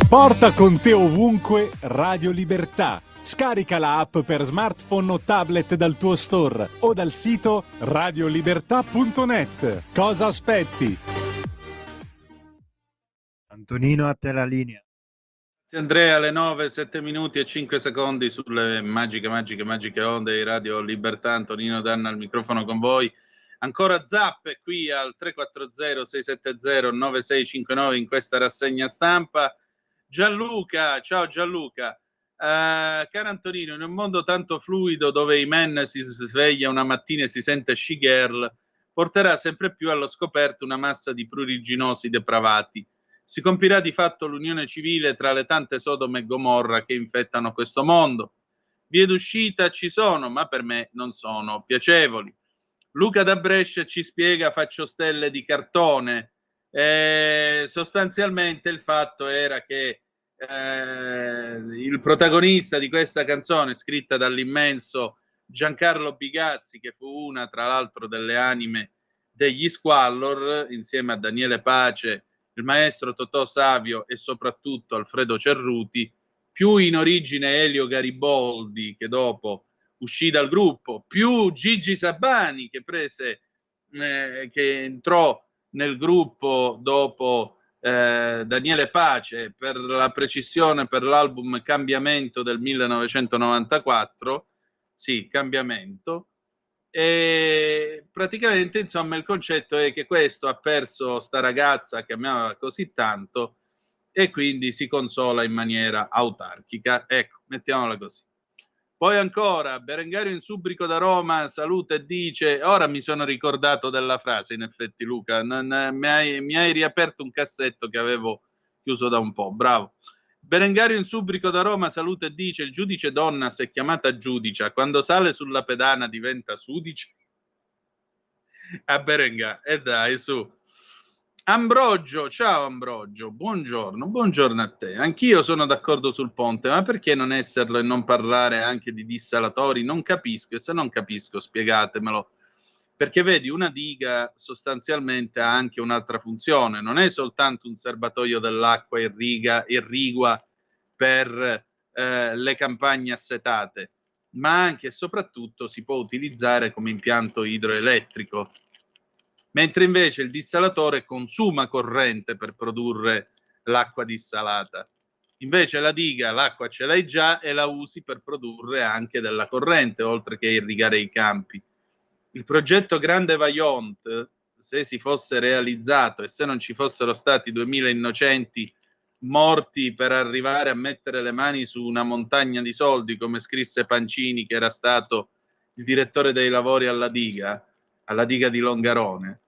Porta con te ovunque Radio Libertà. Scarica la app per smartphone o tablet dal tuo store o dal sito radiolibertà.net. Cosa aspetti? Antonino, a te la linea. Grazie Andrea, alle 9, 7 minuti e 5 secondi sulle magiche onde di Radio Libertà. Antonino Danna al microfono con voi. Ancora Zappe qui al 340-670-9659 in questa rassegna stampa. Gianluca, ciao Gianluca. Caro Antonino, in un mondo tanto fluido dove i men si sveglia una mattina e si sente she-girl, porterà sempre più allo scoperto una massa di pruriginosi depravati. Si compirà di fatto l'unione civile tra le tante Sodome e Gomorra che infettano questo mondo. Vie d'uscita ci sono, ma per me non sono piacevoli. Luca da Brescia ci spiega faccio stelle di cartone. Sostanzialmente il fatto era che il protagonista di questa canzone, scritta dall'immenso Giancarlo Bigazzi, che fu una tra l'altro delle anime degli Squallor, insieme a Daniele Pace, il maestro Totò Savio e soprattutto Alfredo Cerruti, più in origine Elio Gariboldi, che dopo uscì dal gruppo, più Gigi Sabani, che che entrò nel gruppo dopo Daniele Pace, per la precisione per l'album Cambiamento del 1994, sì, Cambiamento, e praticamente insomma il concetto è che questo ha perso sta ragazza che amava così tanto e quindi si consola in maniera autarchica, ecco, mettiamola così. Poi ancora, Berengario in Subrico da Roma saluta e dice, ora mi sono ricordato della frase, in effetti Luca, mi hai riaperto un cassetto che avevo chiuso da un po', bravo. Berengario in Subrico da Roma saluta e dice, il giudice donna, se chiamata giudicia, quando sale sulla pedana diventa sudice? A Berengario, e dai, su. Ambrogio, ciao Ambrogio, buongiorno a te. Anch'io sono d'accordo sul ponte, ma perché non esserlo e non parlare anche di dissalatori? Non capisco, e se non capisco spiegatemelo. Perché vedi, una diga sostanzialmente ha anche un'altra funzione, non è soltanto un serbatoio dell'acqua irrigua per le campagne assetate, ma anche e soprattutto si può utilizzare come impianto idroelettrico. Mentre invece il dissalatore consuma corrente per produrre l'acqua dissalata. Invece la diga, l'acqua ce l'hai già e la usi per produrre anche della corrente, oltre che irrigare i campi. Il progetto Grande Vaillant, se si fosse realizzato e se non ci fossero stati 2000 innocenti morti per arrivare a mettere le mani su una montagna di soldi, come scrisse Pancini, che era stato il direttore dei lavori alla diga di Longarone,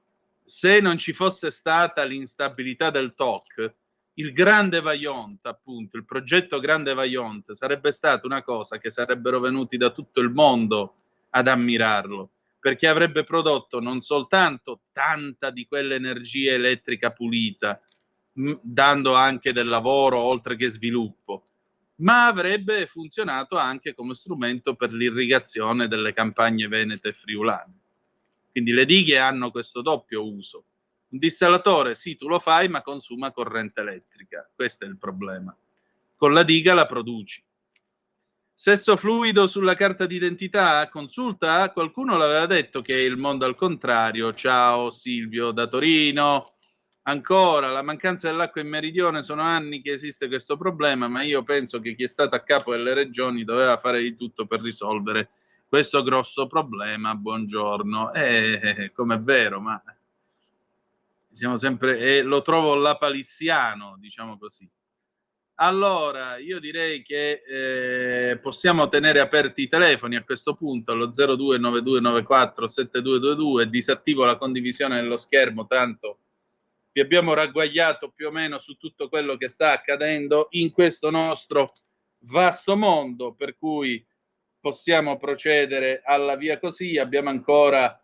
se non ci fosse stata l'instabilità del TOC, il Grande Vaillant, appunto, il progetto Grande Vaillant sarebbe stata una cosa che sarebbero venuti da tutto il mondo ad ammirarlo, perché avrebbe prodotto non soltanto tanta di quell'energia elettrica pulita, dando anche del lavoro oltre che sviluppo, ma avrebbe funzionato anche come strumento per l'irrigazione delle campagne venete e friulane. Quindi le dighe hanno questo doppio uso. Un dissalatore, sì, tu lo fai, ma consuma corrente elettrica. Questo è il problema. Con la diga la produci. Sesso fluido sulla carta d'identità? Consulta? Qualcuno l'aveva detto che è il mondo al contrario. Ciao Silvio da Torino. Ancora, la mancanza dell'acqua in meridione, sono anni che esiste questo problema, ma io penso che chi è stato a capo delle regioni doveva fare di tutto per risolvere questo grosso problema. Buongiorno. Come è vero, ma siamo sempre, lo trovo lapalissiano, diciamo così. Allora, io direi che possiamo tenere aperti i telefoni a questo punto allo 0292947222, disattivo la condivisione dello schermo, tanto vi abbiamo ragguagliato più o meno su tutto quello che sta accadendo in questo nostro vasto mondo, per cui possiamo procedere alla via così. Abbiamo ancora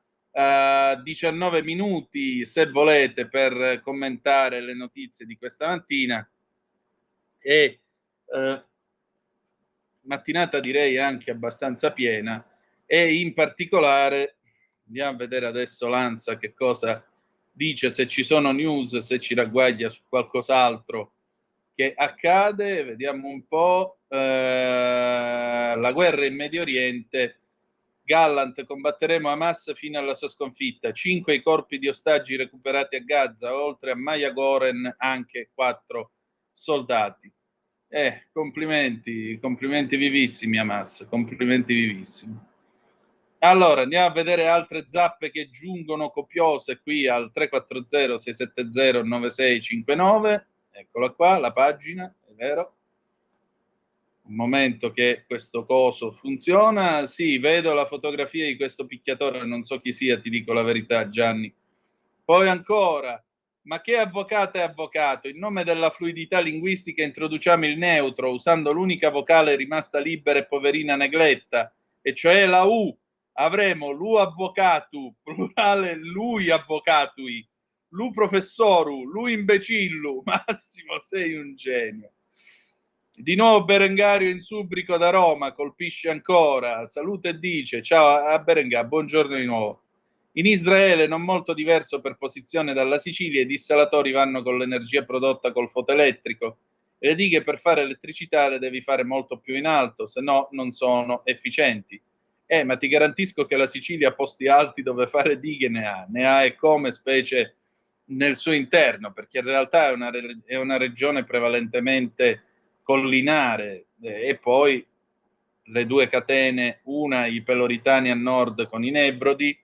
19 minuti, se volete, per commentare le notizie di questa mattina e mattinata direi anche abbastanza piena, e in particolare andiamo a vedere adesso l'ANSA che cosa dice, se ci sono news, se ci ragguaglia su qualcos'altro che accade, vediamo un po', la guerra in Medio Oriente, Gallant, combatteremo Hamas fino alla sua sconfitta, 5 i corpi di ostaggi recuperati a Gaza, oltre a Maya Goren anche 4 soldati. Complimenti, complimenti vivissimi Hamas, complimenti vivissimi. Allora, andiamo a vedere altre zappe che giungono copiose qui al 340-670-9659. Eccola qua, la pagina, è vero. Un momento che questo coso funziona. Sì, vedo la fotografia di questo picchiatore, non so chi sia, ti dico la verità, Gianni. Poi ancora, ma che avvocato è avvocato? In nome della fluidità linguistica introduciamo il neutro, usando l'unica vocale rimasta libera e poverina negletta, e cioè la U. Avremo lu avvocatu, plurale lui avvocatui, lu professoru, lu imbecillu. Massimo, sei un genio. Di nuovo Berengario in Subrico da Roma, colpisce ancora, saluta e dice, ciao a Berengario, buongiorno di nuovo. In Israele, non molto diverso per posizione dalla Sicilia, i dissalatori vanno con l'energia prodotta col fotoelettrico e le dighe per fare elettricità le devi fare molto più in alto, se no non sono efficienti. Ma ti garantisco che la Sicilia posti alti dove fare dighe ne ha e come, specie nel suo interno, perché in realtà è una regione prevalentemente collinare, e poi le due catene, una i Peloritani a nord con i Nebrodi,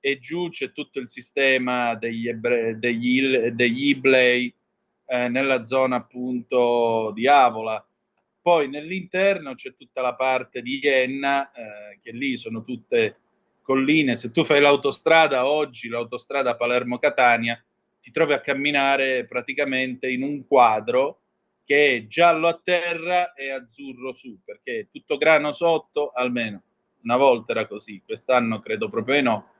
e giù c'è tutto il sistema degli Iblei nella zona appunto di Avola. Poi nell'interno c'è tutta la parte di Ienna, che lì sono tutte colline. Se tu fai l'autostrada oggi, l'autostrada Palermo-Catania, ti trovi a camminare praticamente in un quadro che è giallo a terra e azzurro su, perché è tutto grano sotto, almeno una volta era così, quest'anno credo proprio no.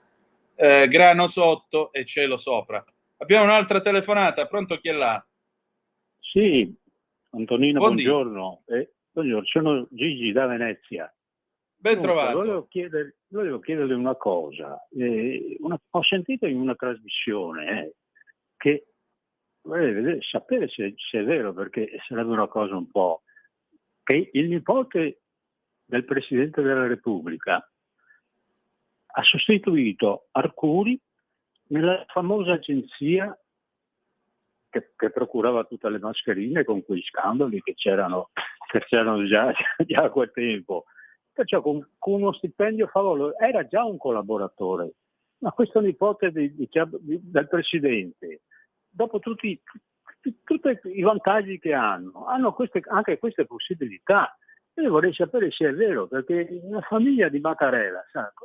Grano sotto e cielo sopra. Abbiamo un'altra telefonata, pronto, chi è là? Sì, Antonino, Buondì. buongiorno. Buongiorno, sono Gigi da Venezia. Ben Dunque, trovato. volevo chiederle una cosa. Ho sentito in una trasmissione che vorrei sapere se è vero, perché sarebbe una cosa un po'... che il nipote del Presidente della Repubblica ha sostituito Arcuri nella famosa agenzia che procurava tutte le mascherine con quei scandali che c'erano già a quel tempo. Perciò con uno stipendio favoloso era già un collaboratore. Ma questo nipote del Presidente, dopo tutti i vantaggi che hanno anche queste possibilità. Io vorrei sapere se è vero, perché una famiglia di Mattarella,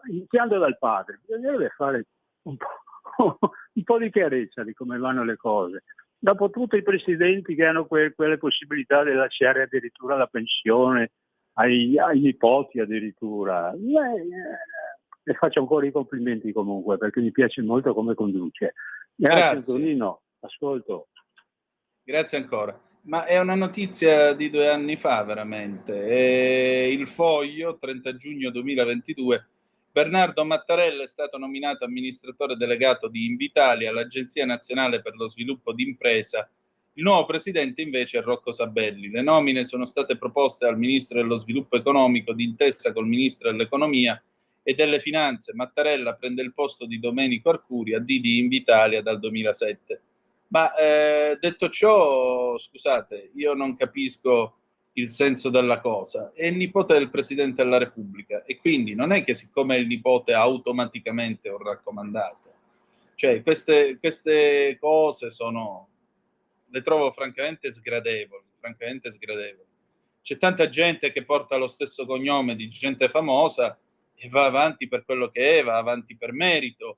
iniziando dal padre, bisognerebbe fare un po' di chiarezza di come vanno le cose. Dopo tutti i presidenti che hanno quelle possibilità di lasciare addirittura la pensione ai nipoti addirittura, le faccio ancora i complimenti comunque, perché mi piace molto come conduce. Grazie. Antonino, ascolto. Grazie ancora. Ma è una notizia di 2 anni fa, veramente. È il Foglio, 30 giugno 2022. Bernardo Mattarella è stato nominato amministratore delegato di Invitalia, l'Agenzia Nazionale per lo Sviluppo d'Impresa. Il nuovo presidente invece è Rocco Sabelli. Le nomine sono state proposte al Ministro dello Sviluppo Economico d'intesa col Ministro dell'Economia e delle Finanze. Mattarella prende il posto di Domenico Arcuri, AD di Invitalia dal 2007. Ma detto ciò, scusate, io non capisco il senso della cosa. È il nipote del Presidente della Repubblica e quindi non è che siccome è il nipote automaticamente è un raccomandato. Cioè, queste cose le trovo francamente sgradevoli. C'è tanta gente che porta lo stesso cognome di gente famosa e va avanti per quello che è, va avanti per merito,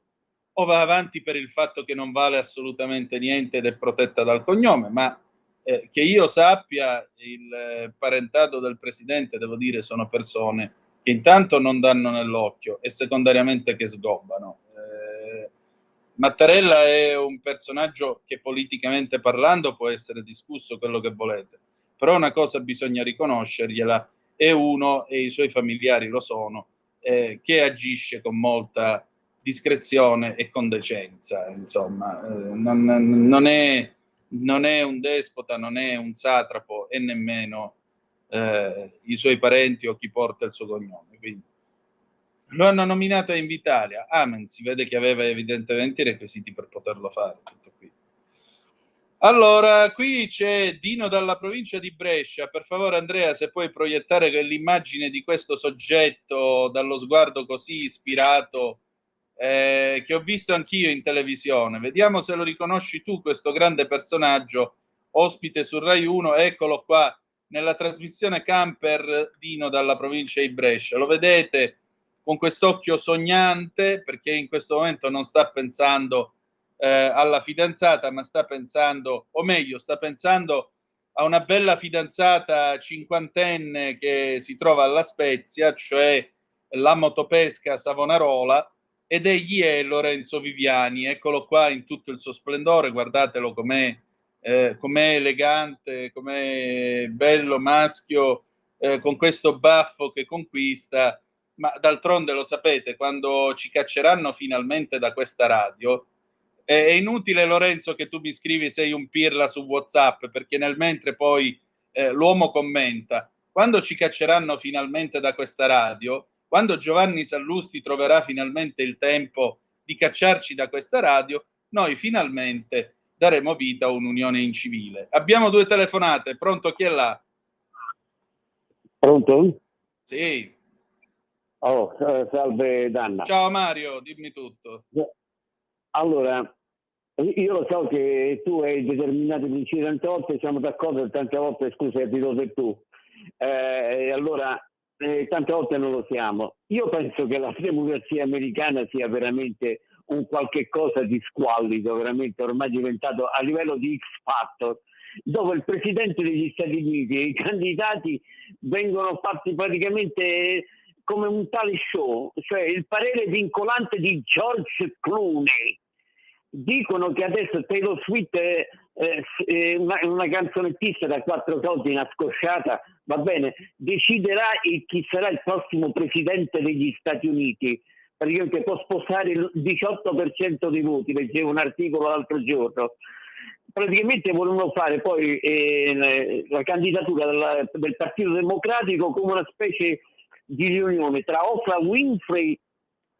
o va avanti per il fatto che non vale assolutamente niente ed è protetta dal cognome, ma che io sappia il parentato del presidente, devo dire, sono persone che intanto non danno nell'occhio e secondariamente che sgobbano. Mattarella è un personaggio che politicamente parlando può essere discusso quello che volete, però una cosa bisogna riconoscergliela, è uno, e i suoi familiari lo sono, che agisce con molta discrezione e con decenza, insomma, non non è un despota, non è un satrapo e nemmeno i suoi parenti o chi porta il suo cognome. Quindi lo hanno nominato a Invitalia. Amen, si vede che aveva evidentemente i requisiti per poterlo fare. Tutto qui. Allora, qui c'è Dino dalla provincia di Brescia. Per favore, Andrea, se puoi proiettare l'immagine di questo soggetto dallo sguardo così ispirato che ho visto anch'io in televisione. Vediamo se lo riconosci tu, questo grande personaggio ospite su Rai 1. Eccolo qua nella trasmissione Camper, Dino dalla provincia di Brescia. Lo vedete con quest'occhio sognante, perché in questo momento non sta pensando alla fidanzata, ma sta pensando, o meglio, sta pensando a una bella fidanzata cinquantenne che si trova alla Spezia, cioè la motopesca Savonarola, ed egli è Lorenzo Viviani. Eccolo qua in tutto il suo splendore, guardatelo com'è elegante, com'è bello, maschio, con questo baffo che conquista. Ma d'altronde lo sapete, quando ci cacceranno finalmente da questa radio, è inutile, Lorenzo, che tu mi scrivi sei un pirla su WhatsApp, perché nel mentre poi l'uomo commenta. Quando ci cacceranno finalmente da questa radio, quando Giovanni Sallusti troverà finalmente il tempo di cacciarci da questa radio, noi finalmente daremo vita a un'unione incivile. Abbiamo 2 telefonate. Pronto, chi è là? Pronto? Sì. Oh, salve Danna. Ciao Mario, dimmi tutto. Allora, io lo so che tu hai determinato di incidere tante volte, siamo d'accordo, tante volte scusa ti do per tu. Allora, tante volte non lo siamo. Io penso che la democrazia americana sia veramente un qualche cosa di squallido, veramente ormai diventato a livello di X Factor, dove il presidente degli Stati Uniti e i candidati vengono fatti praticamente come un tale show, cioè il parere vincolante di George Clooney. Dicono che adesso Taylor Swift è una canzonettista da 4 soldi, una scosciata, va bene, deciderà chi sarà il prossimo presidente degli Stati Uniti, praticamente può spostare il 18% dei voti, leggevo un articolo l'altro giorno. Praticamente volevano fare poi la candidatura del Partito Democratico come una specie di riunione tra Oprah Winfrey,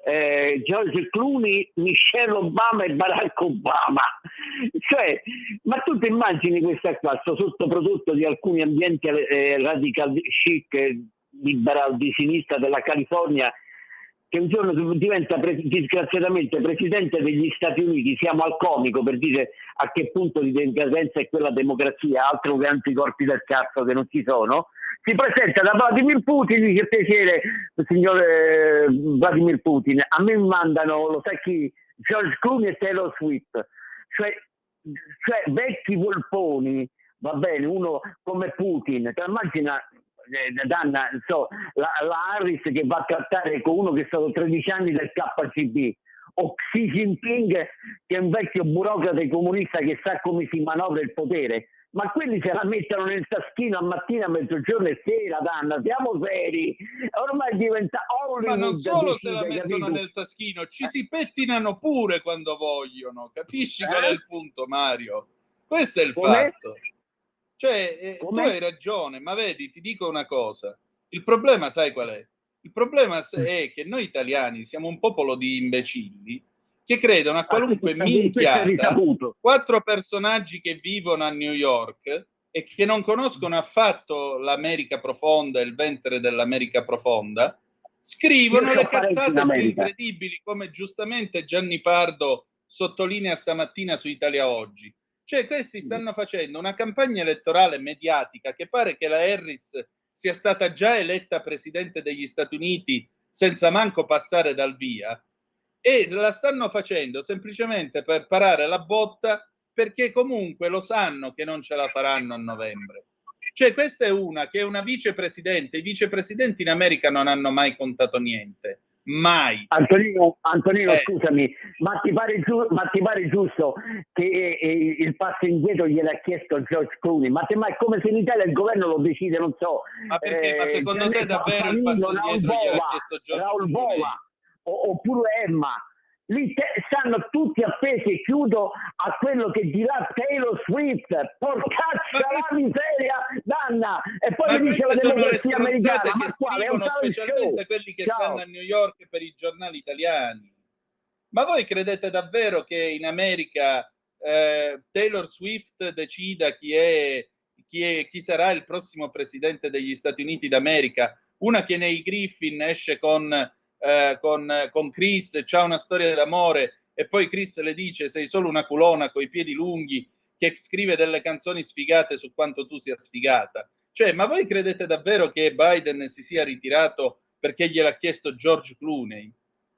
George Clooney, Michelle Obama e Barack Obama. Cioè, ma tu ti immagini questa qua, questo sottoprodotto di alcuni ambienti radical chic, liberal di sinistra della California, che un giorno diventa disgraziatamente presidente degli Stati Uniti. Siamo al comico per dire a che punto di decadenza è quella democrazia, altro che anticorpi del cazzo che non ci sono. Si presenta da Vladimir Putin, dice piacere signore Vladimir Putin, a me mi mandano, lo sai chi, George Clooney e Taylor Swift, cioè vecchi volponi, va bene, uno come Putin, ti immagina Danna, la Harris che va a trattare con uno che è stato 13 anni del KGB, o Xi Jinping che è un vecchio burocrate comunista che sa come si manovra il potere. Ma quelli se la mettono nel taschino a mattina, a mezzogiorno e sera, Danna, siamo seri. Ormai diventa Hollywood. Ma non solo se la decide, mettono capito? nel taschino, ci si pettinano pure quando vogliono. Capisci qual è il punto, Mario? Questo è il fatto. Cioè, tu hai ragione, ma vedi, ti dico una cosa. Il problema, sai qual è? Il problema è che noi italiani siamo un popolo di imbecilli che credono a qualunque minchiata. 4 personaggi che vivono a New York e che non conoscono affatto l'America profonda, il ventre dell'America profonda, scrivono le cazzate più incredibili, come giustamente Gianni Pardo sottolinea stamattina su Italia Oggi. Cioè, questi stanno facendo una campagna elettorale mediatica che pare che la Harris sia stata già eletta presidente degli Stati Uniti senza manco passare dal via, e la stanno facendo semplicemente per parare la botta, perché comunque lo sanno che non ce la faranno a novembre. Cioè, questa è una che è una vicepresidente. I vicepresidenti in America non hanno mai contato niente. Mai. Antonino, scusami, ma ti pare giusto che il passo indietro gliel'ha chiesto George Clooney? Ma è come se in Italia il governo lo decide, non so. Ma perché? Ma secondo te davvero il passo indietro gliel'ha chiesto George Clooney? Oppure Emma, lì stanno tutti appesi, e chiudo, a quello che dirà Taylor Swift. Porcaccia la miseria, Danna! E poi mi dice la sono le democrazia americana, stronzate ma che quale? È un scrivono talent specialmente show. quelli che Ciao. stanno a New York per i giornali italiani. Ma voi credete davvero che in America Taylor Swift decida chi sarà il prossimo presidente degli Stati Uniti d'America? Una che nei Griffin esce con Chris, c'ha una storia d'amore e poi Chris le dice sei solo una culona coi piedi lunghi che scrive delle canzoni sfigate su quanto tu sia sfigata. Cioè, ma voi credete davvero che Biden si sia ritirato perché gliel'ha chiesto George Clooney?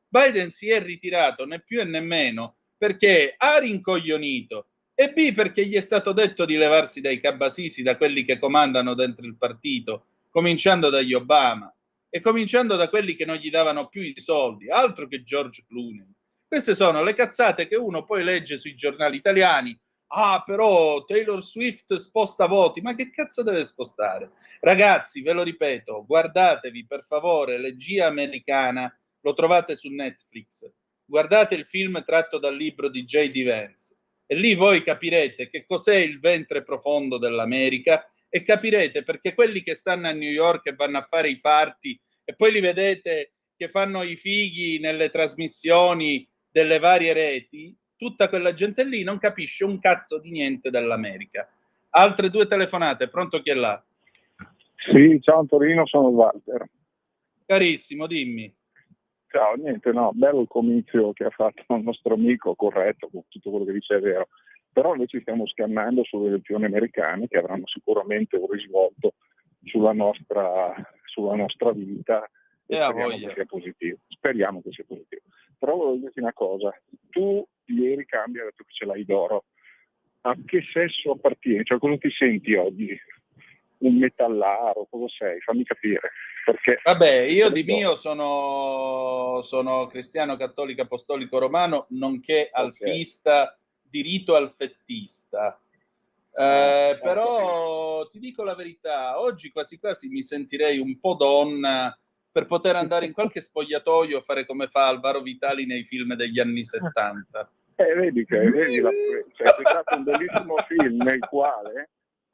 Biden si è ritirato né più e né meno perché ha rincoglionito e B perché gli è stato detto di levarsi dai cabasisi, da quelli che comandano dentro il partito, cominciando dagli Obama e cominciando da quelli che non gli davano più i soldi, altro che George Clooney. Queste sono le cazzate che uno poi legge sui giornali italiani. Ah, però Taylor Swift sposta voti. Ma che cazzo deve spostare? Ragazzi, ve lo ripeto, guardatevi per favore Legia Americana, lo trovate su Netflix. Guardate il film tratto dal libro di J.D. Vance e lì voi capirete che cos'è il ventre profondo dell'America e capirete perché quelli che stanno a New York e vanno a fare i party e poi li vedete che fanno i fighi nelle trasmissioni delle varie reti, tutta quella gente lì non capisce un cazzo di niente dell'America. Altre 2 telefonate, pronto chi è là? Sì, ciao Torino, sono Walter. Carissimo, dimmi. Ciao, niente, no, bello il comizio che ha fatto il nostro amico, corretto, tutto quello che dice è vero, però noi ci stiamo scannando sulle elezioni americane che avranno sicuramente un risvolto sulla nostra vita e speriamo che sia positivo. Speriamo che sia positivo. Però volevo dirti una cosa, tu ieri Cambi ha detto che ce l'hai d'oro, a che sesso appartieni? Cioè cosa ti senti oggi? Un metallaro, cosa sei? Fammi capire. Perché vabbè, io di mio sono cristiano, cattolico, apostolico romano, nonché alfista di rito alfettista. Però ti dico la verità, oggi quasi quasi mi sentirei un po' donna per poter andare in qualche spogliatoio a fare come fa Alvaro Vitali nei film degli anni 70. Vedi c'è stato un bellissimo film nel quale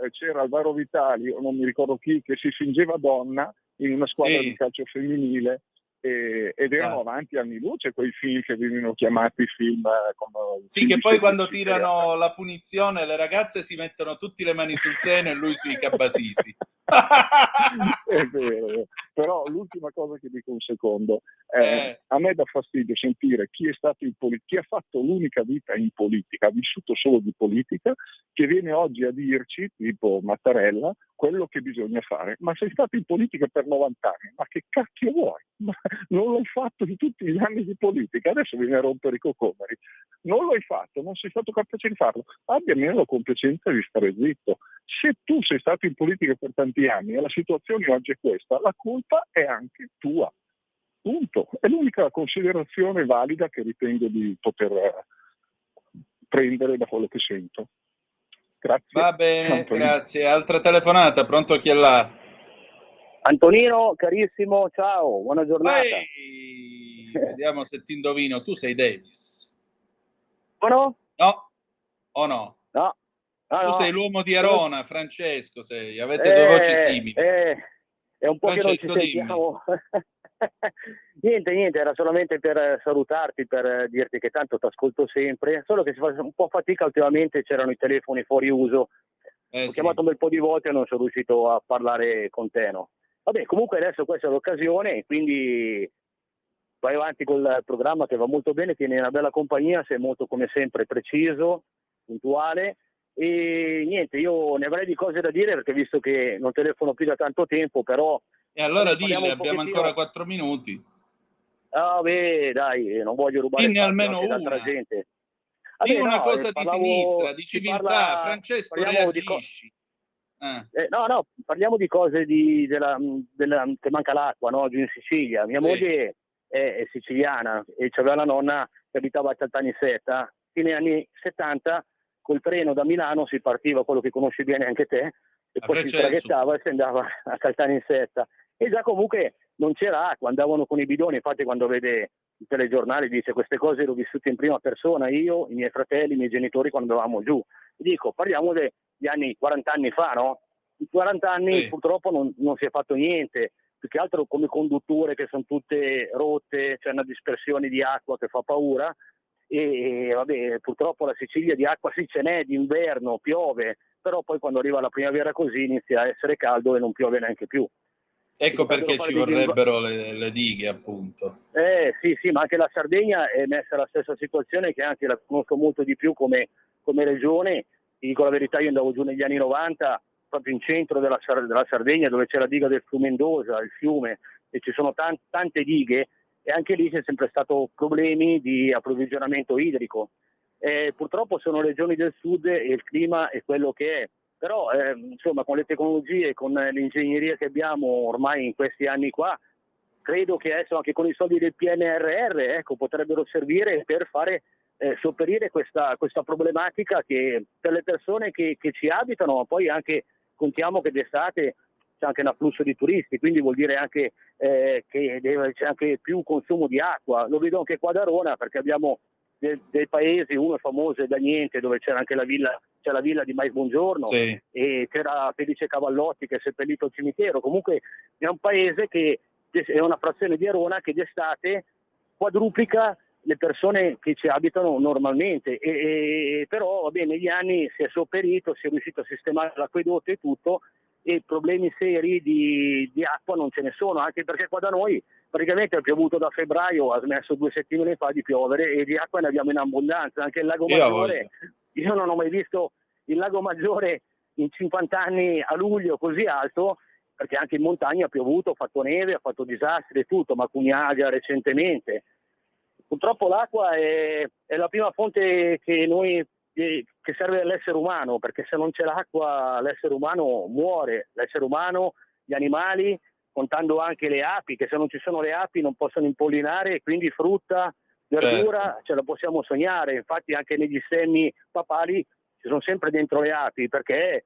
c'era Alvaro Vitali, o non mi ricordo chi, che si fingeva donna in una squadra di calcio femminile ed erano avanti anni luce quei film che venivano chiamati film come sì, che poi quando tirano la punizione le ragazze si mettono tutte le mani sul seno e lui sui cabasisi. È vero, però l'ultima cosa che dico un secondo, a me dà fastidio sentire chi è stato in politica, chi ha fatto l'unica vita in politica, ha vissuto solo di politica, che viene oggi a dirci, tipo Mattarella, quello che bisogna fare. Ma sei stato in politica per 90 anni, ma che cacchio vuoi? Ma non l'hai fatto in tutti gli anni di politica, adesso vieni a rompere i cocomeri. Non l'hai fatto, non sei stato capace di farlo, abbia almeno la compiacenza di stare zitto. Se tu sei stato in politica per tanti anni e la situazione oggi è questa, la colpa è anche tua. Punto. È l'unica considerazione valida che ritengo di poter prendere da quello che sento. Grazie. Va bene, grazie. Altra telefonata, pronto chi è là? Antonino, carissimo, ciao, buona giornata. Vediamo se ti indovino. Tu sei Davis. No? No? O no? No. Tu sei l'uomo di Arona, Francesco sei. Avete 2 voci simili. È un po' Francesco, che non ci sentiamo. Niente, era solamente per salutarti, per dirti che tanto ti ascolto sempre, solo che si fa un po' fatica ultimamente, c'erano i telefoni fuori uso. Ho chiamato un bel po' di volte e non sono riuscito a parlare con te, no? Vabbè, comunque adesso questa è l'occasione, quindi vai avanti col programma che va molto bene, tieni una bella compagnia, sei molto come sempre preciso, puntuale e niente, io ne avrei di cose da dire perché visto che non telefono più da tanto tempo, però... E allora dille, abbiamo ancora 4 minuti. Ah beh, dai, non voglio rubare Dinne almeno anche d'altra una. gente. Di una cosa di sinistra, di civiltà, Francesco, reagisci. No, parliamo di cose che manca l'acqua, no? Giù in Sicilia. Mia moglie è siciliana e c'aveva la nonna che abitava a Caltanissetta. Fine anni 70 col treno da Milano si partiva, quello che conosci bene anche te, e poi si traghettava e si andava a Caltanissetta. E già comunque non c'era acqua, andavano con i bidoni. Infatti quando vede il telegiornale dice queste cose le ho vissute in prima persona io, i miei fratelli, i miei genitori quando eravamo giù. Dico, parliamo degli anni 40 anni fa, no? In 40 anni purtroppo non si è fatto niente, più che altro come condutture che sono tutte rotte, c'è una dispersione di acqua che fa paura e vabbè, purtroppo la Sicilia di acqua sì ce n'è, d'inverno piove, però poi quando arriva la primavera così inizia a essere caldo e non piove neanche più. Ecco perché ci vorrebbero le dighe, appunto. Sì, ma anche la Sardegna è messa nella stessa situazione, che anche la conosco molto di più come regione. Ti dico la verità, io andavo giù negli anni 90, proprio in centro della Sardegna, dove c'è la diga del Mendoza, il fiume, e ci sono tante dighe, e anche lì c'è sempre stato problemi di approvvigionamento idrico. Purtroppo sono regioni del sud e il clima è quello che è. Però insomma con le tecnologie, con l'ingegneria che abbiamo ormai in questi anni qua, credo che adesso anche con i soldi del PNRR potrebbero servire per fare sopperire questa problematica che per le persone che ci abitano. Poi anche contiamo che d'estate c'è anche un afflusso di turisti, quindi vuol dire anche che c'è anche più consumo di acqua. Lo vedo anche qua da Arona, perché abbiamo dei paesi, uno è famoso e da niente, dove c'era anche la villa di Mais Buongiorno, e c'era Felice Cavallotti che è seppellito al cimitero. Comunque è un paese che è una frazione di Arona che d'estate quadruplica le persone che ci abitano normalmente, però vabbè, negli anni si è sopperito, si è riuscito a sistemare l'acquedotto e tutto, e problemi seri di acqua non ce ne sono, anche perché qua da noi praticamente ha piovuto da febbraio, ha smesso 2 settimane fa di piovere e di acqua ne abbiamo in abbondanza. Anche il Lago Maggiore, io non ho mai visto il Lago Maggiore in 50 anni a luglio così alto, perché anche in montagna ha piovuto, ha fatto neve, ha fatto disastri e tutto, ma Cugnaga recentemente. Purtroppo l'acqua è la prima fonte che serve all'essere umano, perché se non c'è l'acqua l'essere umano muore, l'essere umano, gli animali, contando anche le api, che se non ci sono le api non possono impollinare, e quindi frutta, verdura, ce la possiamo sognare. Infatti anche negli stemmi papali ci sono sempre dentro le api, perché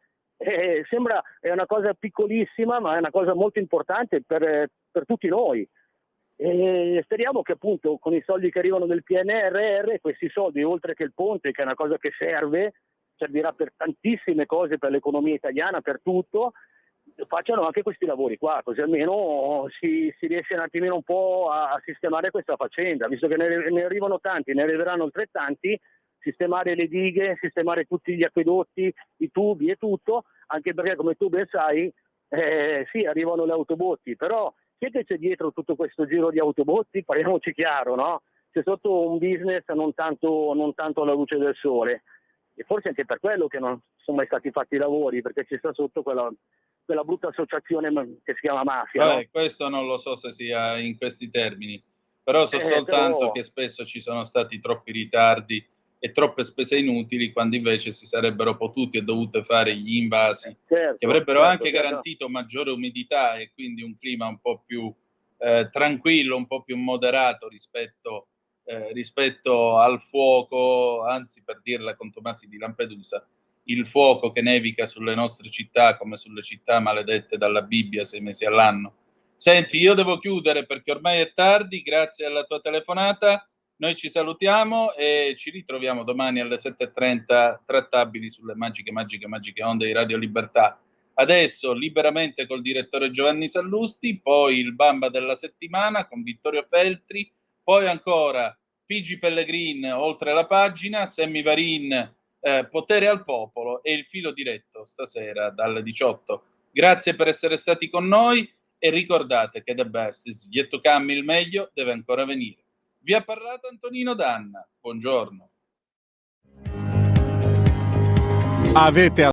sembra è una cosa piccolissima, ma è una cosa molto importante per tutti noi. E speriamo che appunto con i soldi che arrivano del PNRR, questi soldi, oltre che il ponte, che è una cosa che servirà per tantissime cose, per l'economia italiana, per tutto, facciano anche questi lavori qua, così almeno si riesce un attimino un po' a sistemare questa faccenda, visto che ne arrivano tanti, ne arriveranno altrettanti. Sistemare le dighe, sistemare tutti gli acquedotti, i tubi e tutto, anche perché come tu ben sai, sì, arrivano le autobotti, però chi è che c'è dietro tutto questo giro di autobotti? Parliamoci chiaro, no? C'è sotto un business non tanto alla luce del sole, e forse anche per quello che non sono mai stati fatti i lavori, perché ci sta sotto quella brutta associazione che si chiama mafia. Vabbè, no? Questo non lo so se sia in questi termini, però so soltanto però che spesso ci sono stati troppi ritardi e troppe spese inutili, quando invece si sarebbero potuti e dovute fare gli invasi che avrebbero anche garantito maggiore umidità e quindi un clima un po' più tranquillo, un po' più moderato rispetto al fuoco, anzi, per dirla con Tomasi di Lampedusa, il fuoco che nevica sulle nostre città come sulle città maledette dalla Bibbia 6 mesi all'anno. Senti, io devo chiudere perché ormai è tardi, grazie alla tua telefonata. Noi ci salutiamo e ci ritroviamo domani alle 7:30 trattabili sulle magiche onde di Radio Libertà. Adesso liberamente col direttore Giovanni Sallusti, poi il Bamba della settimana con Vittorio Feltri, poi ancora Pigi Pellegrin oltre la pagina, Sammy Varin, Potere al Popolo e il filo diretto stasera dalle 18. Grazie per essere stati con noi e ricordate che the best is yet to come, il meglio deve ancora venire. Vi ha parlato Antonino Danna. Buongiorno. Avete